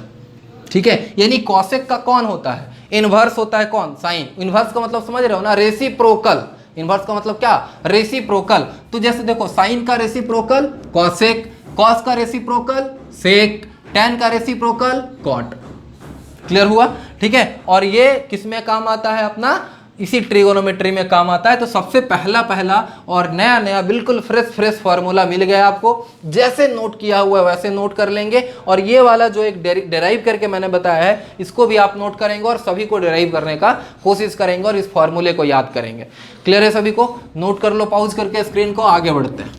ठीक है। यानी कॉसेक का कौन होता है, इनवर्स होता है कौन, साइन। इनवर्स का मतलब समझ रहे हो ना, रेसिप्रोकल। इनवर्स का मतलब क्या, रेसिप्रोकल। तो जैसे देखो साइन का रेसिप्रोकल कॉसेक, कॉस का रेसिप्रोकल सेक, टैन का रेसिप्रोकल कॉट। क्लियर हुआ, ठीक है। और ये किस में काम आता है, अपना इसी ट्रिगोनोमेट्री में काम आता है। तो सबसे पहला और नया बिल्कुल फ्रेश फार्मूला मिल गया आपको, जैसे नोट किया हुआ है वैसे नोट कर लेंगे। और ये वाला जो एक डेराइव करके मैंने बताया है, इसको भी आप नोट करेंगे और सभी को डेराइव करने का कोशिश करेंगे और इस फॉर्मूले को याद करेंगे। क्लियर है सभी को, नोट कर लो पॉज करके स्क्रीन को, आगे बढ़ते हैं।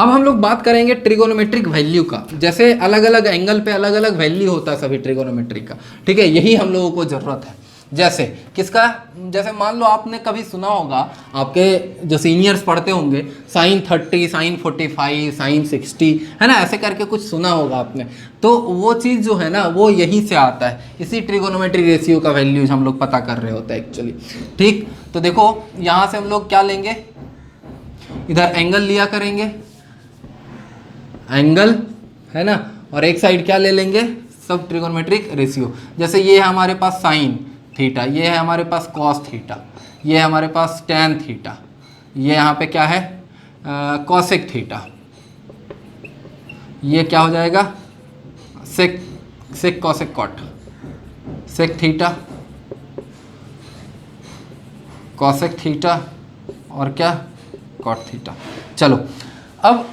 अब हम लोग बात करेंगे ट्रिगोनोमेट्रिक वैल्यू का। जैसे अलग अलग एंगल पे अलग अलग वैल्यू होता है सभी ट्रिगोनोमेट्रिक का, ठीक है। यही हम लोगों को जरूरत है। जैसे किसका, जैसे मान लो आपने कभी सुना होगा, आपके जो सीनियर्स पढ़ते होंगे sin 30, sin 45, sin 60, है ना, ऐसे करके कुछ सुना होगा आपने। तो वो चीज़ जो है ना वो यहीं से आता है, इसी ट्रिगोनोमेट्रिक रेशियो का वैल्यूज हम लोग पता कर रहे होते हैं एक्चुअली, ठीक। तो देखो यहाँ से हम लोग क्या लेंगे, इधर एंगल लिया करेंगे, एंगल, है ना, और एक साइड क्या ले लेंगे, सब ट्रिगोनोमेट्रिक रेशियो। जैसे ये है हमारे पास साइन थीटा, ये है हमारे पास कॉस थीटा, ये है हमारे पास टैन थीटा, ये यहाँ पे क्या है कॉसेक थीटा, ये क्या हो जाएगा sec cosec cot, sec theta, cosec theta और क्या कॉट थीटा। चलो अब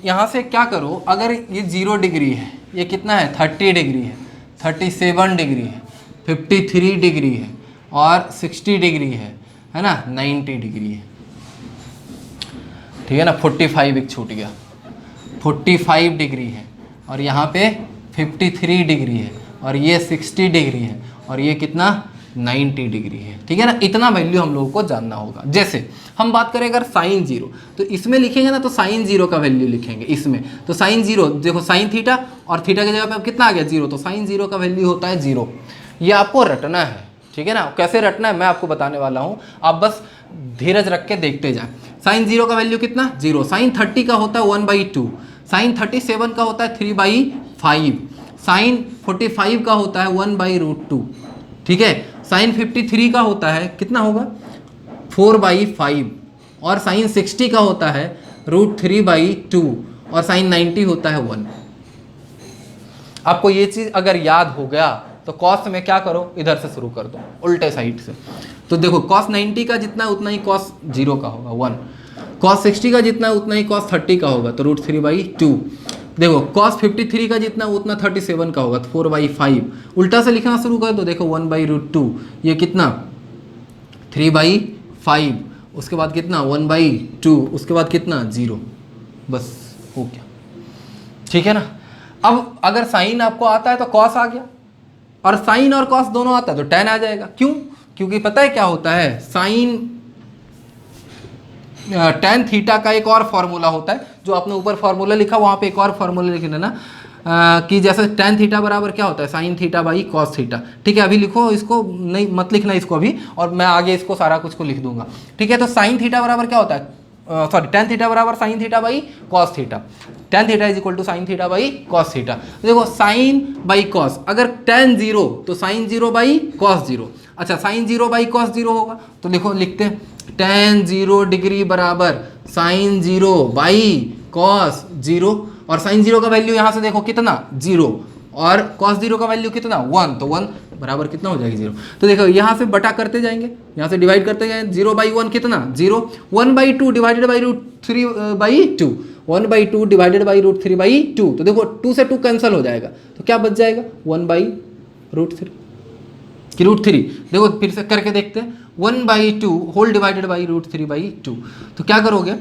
यहाँ से क्या करो, अगर ये 0 डिग्री है, ये कितना है 30 डिग्री है, 37 डिग्री है, 53 डिग्री है और 60 डिग्री है ना, 90 डिग्री है, ठीक है ना। 45 एक छूट गया, 45 डिग्री है और यहाँ पे 53 डिग्री है और ये 60 डिग्री है और ये कितना 90 डिग्री है, ठीक है ना। इतना वैल्यू हम लोगों को जानना होगा। जैसे हम बात करें अगर साइन 0, तो इसमें लिखेंगे ना तो साइन 0 का वैल्यू लिखेंगे इसमें। तो साइन 0 देखो, साइन थीटा और थीटा की जगह पे अब कितना आ गया 0, तो साइन 0 का वैल्यू होता है 0। ये आपको रटना है, ठीक है ना। कैसे रटना है मैं आपको बताने वाला हूँ, आप बस धीरज रख के देखते जाए। साइन 0 का वैल्यू कितना 0, साइन 30 का होता है 1/2, साइन 37 का होता है 3/5, साइन 45 का होता है 1/√2, ठीक है। साइन 53 का होता है कितना होगा 4/5 और साइन 60 का होता है √3/2 और साइन 90 होता है 1। आपको ये चीज़ अगर याद हो गया तो कॉस में क्या करो, इधर से शुरू कर दो उल्टे साइड से। तो देखो कॉस 90 का जितना उतना ही कॉस 0 का होगा 1, कॉस 60 का जितना उतना ही कॉस 30 का होगा तो √3/2। देखो cos 53 का जितना उतना 37 का होगा तो 4/5। उल्टा से लिखना शुरू कर दो, देखो 1/√2, ये कितना 3/5, उसके बाद कितना 1/2, उसके बाद कितना 0, बस हो गया, ठीक है ना। अब अगर साइन आपको आता है तो कॉस आ गया, और साइन और कॉस दोनों आता है तो टैन आ जाएगा। क्यों, क्योंकि पता है क्या होता है, साइन टैन थीटा का एक और फार्मूला होता है, जो आपने ऊपर फार्मूला लिखा वहाँ पे एक और फार्मूला लिख लेना कि जैसे टैन थीटा बराबर क्या होता है sign theta by cos theta, ठीक है। अभी लिखो इसको, नहीं मत लिखना इसको अभी, और मैं आगे इसको सारा कुछ को लिख दूंगा, ठीक है। तो साइन थीटा बराबर क्या होता है, सॉरी टैन थीटा बराबर sine theta by cos theta, tan theta is equal to sine theta by cos theta. देखो साइन बाई कॉस, अगर टैन 0 तो साइन 0 बाई कॉस 0। अच्छा साइन 0 बाई कॉस 0 होगा तो देखो लिखते हैं टैन 0 डिग्री बराबर साइन 0 बाई कॉस 0, और साइन 0 का वैल्यू यहाँ से देखो कितना 0 और कॉस 0 का वैल्यू कितना 1, तो 1 बराबर कितना हो जाएगी 0। तो देखो यहाँ से बटा करते जाएंगे, यहाँ से डिवाइड करते जाएंगे, 0/1 कितना 0, 1/2 डिवाइडेड बाई √3/2, 1/2 डिवाइडेड बाई √3/2। तो देखो 2 से 2 कैंसिल हो जाएगा तो क्या बच जाएगा 1/√3 कि √3। देखो फिर से करके देखते हैं, 1/2 होल डिवाइडेड बाई √3/2। तो क्या करोगे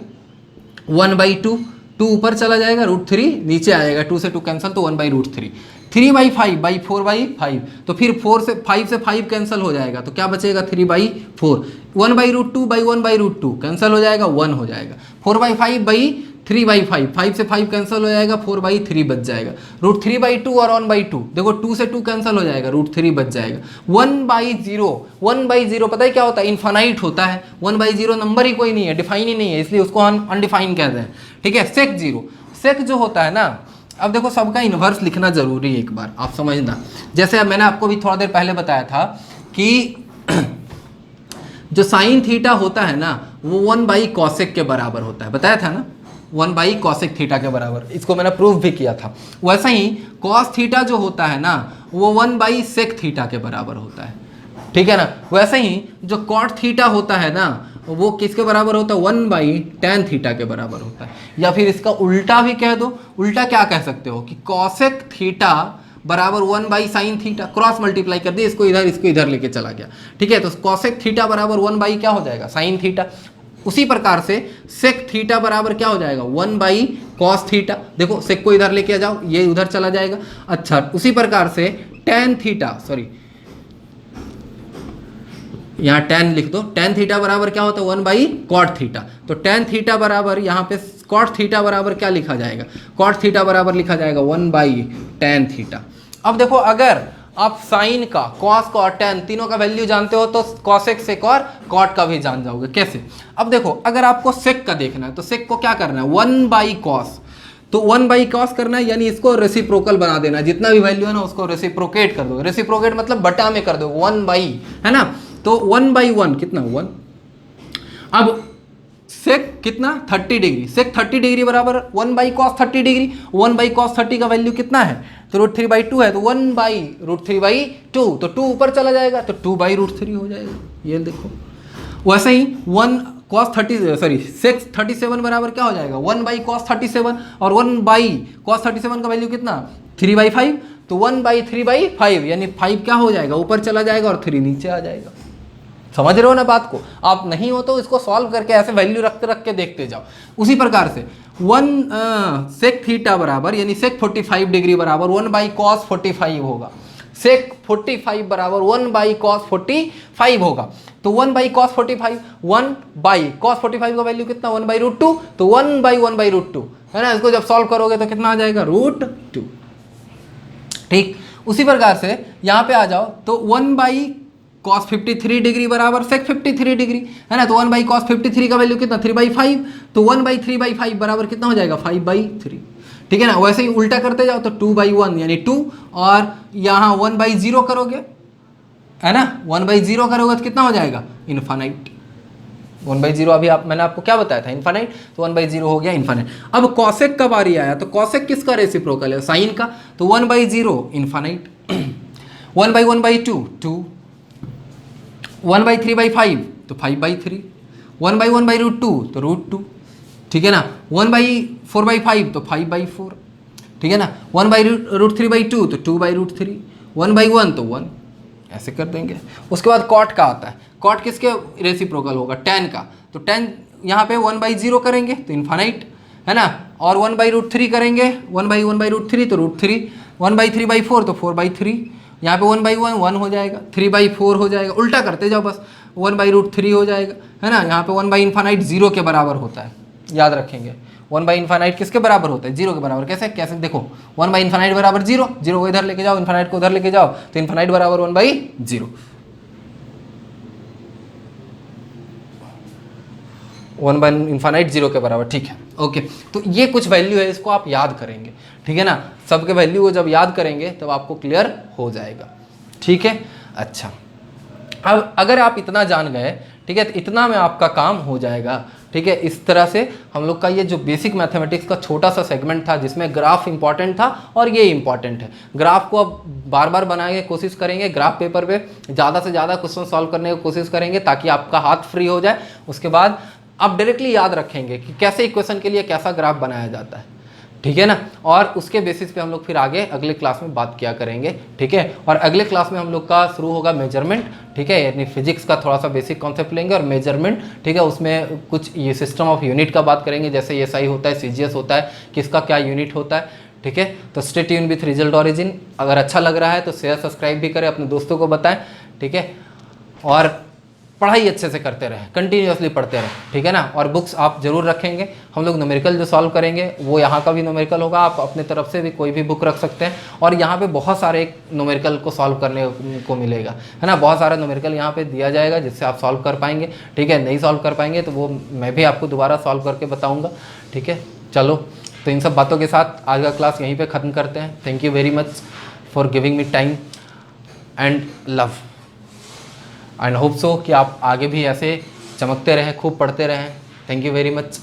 1/2, 2 ऊपर चला जाएगा, √3 नीचे आएगा, 2 से 2 कैंसिल तो 1/√3, 3/5 तो फिर 4 से 5 से 5 कैंसिल हो जाएगा तो क्या बचेगा 3/4, 1/√2 कैंसिल हो जाएगा 1 हो जाएगा, 4/5 5 से 5 कैंसिल हो जाएगा 4/3 बच जाएगा, √3/2 और 1/2 देखो 2 से 2 कैंसिल हो जाएगा √3 बच जाएगा, 1/0 पता है क्या होता है, इन्फानाइट होता है, 1/0 नंबर ही कोई नहीं है, डिफाइन ही नहीं है, इसलिए उसको हम अनडिफाइन कहते हैं, ठीक है। सेक 0, सेक जो होता है ना, अब देखो सबका इन्वर्स लिखना जरूरी है, एक बार आप समझना, जैसे अब मैंने आपको भी थोड़ा देर पहले बताया था कि जो साइन थीटा होता है ना वो 1/कॉसेक के बराबर होता है, बताया था ना, 1/कॉसेक थीटा के बराबर, इसको मैंने प्रूफ भी किया था। वैसे ही कॉस थीटा जो होता है ना वो 1/सेक थीटा के बराबर होता है, ठीक है ना। वैसे ही जो कॉट थीटा होता है ना वो किसके बराबर होता है, 1/tan थीटा के बराबर होता है, या फिर इसका उल्टा भी कह दो, उल्टा क्या कह सकते हो कि कॉसेक थीटा बराबर 1/साइन थीटा, क्रॉस मल्टीप्लाई कर दिया, इसको इधर लेके चला गया, ठीक है। तो कॉसेक थीटा बराबर 1/ क्या हो जाएगा, साइन थीटा। उसी प्रकार से सेक थीटा बराबर क्या हो जाएगा, 1/कॉस थीटा, देखो सेक को इधर लेके जाओ, ये उधर चला जाएगा। अच्छा, उसी प्रकार से tan थीटा, सॉरी यहाँ tan लिख दो, tan थीटा बराबर क्या होता है, 1/कॉट थीटा, तो tan थीटा बराबर यहाँ पे कॉट थीटा बराबर क्या लिखा जाएगा, कॉट थीटा बराबर लिखा जाएगा 1/tan थीटा। अब देखो अगर आप साइन का, कॉस का और tan तीनों का वैल्यू जानते हो तो कॉसेक, सेक और कॉट का भी जान जाओगे। कैसे, अब देखो अगर आपको सेक का देखना है तो सेक को क्या करना है, 1/कॉस, तो 1/कॉस करना है, यानी इसको रेसिप्रोकल बना देना है, जितना भी वैल्यू है ना उसको रेसिप्रोकेट कर दो, रेसिप्रोकेट मतलब बटा में कर दो, 1/, है ना, तो 1/1 कितना 1। अब सेक कितना 30 डिग्री, सेक 30 डिग्री बराबर 1/cos 30 डिग्री, 1/cos 30 का वैल्यू कितना है, तो √3/2 है, तो 1/√3/2, तो 2 ऊपर चला जाएगा तो 2/√3 हो जाएगा, ये देखो। वैसे ही 1/cos 37 बराबर क्या हो जाएगा, 1/cos 37, और 1/cos 37 का वैल्यू कितना 3/5, तो 1/3/5 यानी 5 क्या हो जाएगा, ऊपर चला जाएगा और 3 नीचे आ जाएगा। समझ रहे हो ना बात को, आप नहीं हो तो इसको सॉल्व करके ऐसे वैल्यू रख के देखते जाओ। उसी प्रकार से सेक थीटा बराबर यानी सेक 45 डिग्री बराबर 1/cos 45 होगा, सेक 45 बराबर 1/cos 45 होगा, तो 1/cos 45, 1/cos 45 का वैल्यू कितना 1/√2, तो 1/1/√2 है ना, इसको जब सॉल्व करोगे तो कितना आ जाएगा √2, ठीक। उसी प्रकार से यहाँ पे आ जाओ तो 1/cos 53 डिग्री बराबर सेक 53 डिग्री, है ना, तो 1/cos 53 का वैल्यू कितना 3/5, तो 1/3/5 बराबर कितना हो जाएगा 5/3, ठीक है ना। वैसे ही उल्टा करते जाओ तो 2/1 यानी 2, और यहाँ 1/0 करोगे, है ना, 1/0 करोगे तो कितना हो जाएगा इनफाइनाइट, 1/0 अभी मैंने आपको क्या बताया था इनफाइनाइट, तो 1/0 हो गया इनफाइनाइट। अब कॉसेक का बारी आया, तो कॉसेक किसका रेसिप्रोकल है, साइन का, तो 1/0 इनफाइनाइट, 1/1/2 2, 1/3/5 तो 5/3, 1/1/√2 तो √2, ठीक है ना, 1/4/5 तो 5/4, ठीक है ना, 1/√3/2 तो 2/√3, 1/1 तो 1, ऐसे कर देंगे। उसके बाद कॉट का आता है, कॉट किसके रेसिप्रोकल होगा, tan का, तो tan यहाँ पे 1/0 करेंगे तो इनफाइनाइट, है ना, और 1/√3 करेंगे, 1/1/√3 तो √3, 1/3/4 तो 4/3, यहाँ पे 1/1 1 हो जाएगा, 3/4 हो जाएगा, उल्टा करते जाओ बस, 1/√3 हो जाएगा, है ना। यहाँ पे 1/इनफाइनाइट 0 के बराबर होता है, याद रखेंगे 1/इनफाइनाइट किसके बराबर होता है, 0 के बराबर। कैसे कैसे देखो, 1/इनफाइनाइट बराबर 0, 0 को इधर लेके जाओ, इनफाइनाइट को उधर लेके जाओ, तो इनफाइनाइट बराबर 1/0, 1/इनफाइनाइट 0 के बराबर, ठीक है, ओके। तो ये कुछ वैल्यू है, इसको आप याद करेंगे, ठीक है ना, सबके वैल्यू को जब याद करेंगे तब आपको क्लियर हो जाएगा, ठीक है। अच्छा, अब अगर आप इतना जान गए, ठीक है, तो इतना में आपका काम हो जाएगा, ठीक है। इस तरह से हम लोग का ये जो बेसिक मैथमेटिक्स का छोटा सा सेगमेंट था जिसमें ग्राफ इंपॉर्टेंट था और ये इंपॉर्टेंट है, ग्राफ को अब बार बार बनाने की कोशिश करेंगे, ग्राफ पेपर पे ज़्यादा से ज़्यादा क्वेश्चन सॉल्व करने की कोशिश करेंगे ताकि आपका हाथ फ्री हो जाए। उसके बाद आप डायरेक्टली याद रखेंगे कि कैसे इक्वेशन के लिए कैसा ग्राफ बनाया जाता है, ठीक है ना। और उसके बेसिस पे हम लोग फिर आगे अगले क्लास में बात किया करेंगे, ठीक है। और अगले क्लास में हम लोग का शुरू होगा मेजरमेंट, ठीक है, यानी फिजिक्स का थोड़ा सा बेसिक कॉन्सेप्ट लेंगे और मेजरमेंट, ठीक है, उसमें कुछ ये सिस्टम ऑफ यूनिट का बात करेंगे, जैसे एसआई होता है, सीजीएस होता है, किसका क्या यूनिट होता है, ठीक है। तो stay tune with result origin. अगर अच्छा लग रहा है तो शेयर सब्सक्राइब भी करें, अपने दोस्तों को बताएं, ठीक है। और पढ़ाई अच्छे से करते रहें, कंटिन्यूअसली पढ़ते रहें, ठीक है ना। और बुक्स आप जरूर रखेंगे। हम लोग न्यूमेरिकल जो सॉल्व करेंगे वो यहाँ का भी न्यूमेरिकल होगा, आप अपने तरफ से भी कोई भी बुक रख सकते हैं। और यहाँ पे बहुत सारे न्यूमेरिकल को सॉल्व करने को मिलेगा, है ना। बहुत सारा न्यूमेरिकल यहाँ पे दिया जाएगा जिससे आप सॉल्व कर पाएंगे, ठीक है। नहीं सॉल्व कर पाएंगे तो वो मैं भी आपको दोबारा सॉल्व करके बताऊँगा, ठीक है। चलो, तो इन सब बातों के साथ आज का क्लास यहीं पर ख़त्म करते हैं। Thank you very much for giving me time and love and hope so कि आप आगे भी ऐसे चमकते रहें, खूब पढ़ते रहें। Thank you very much.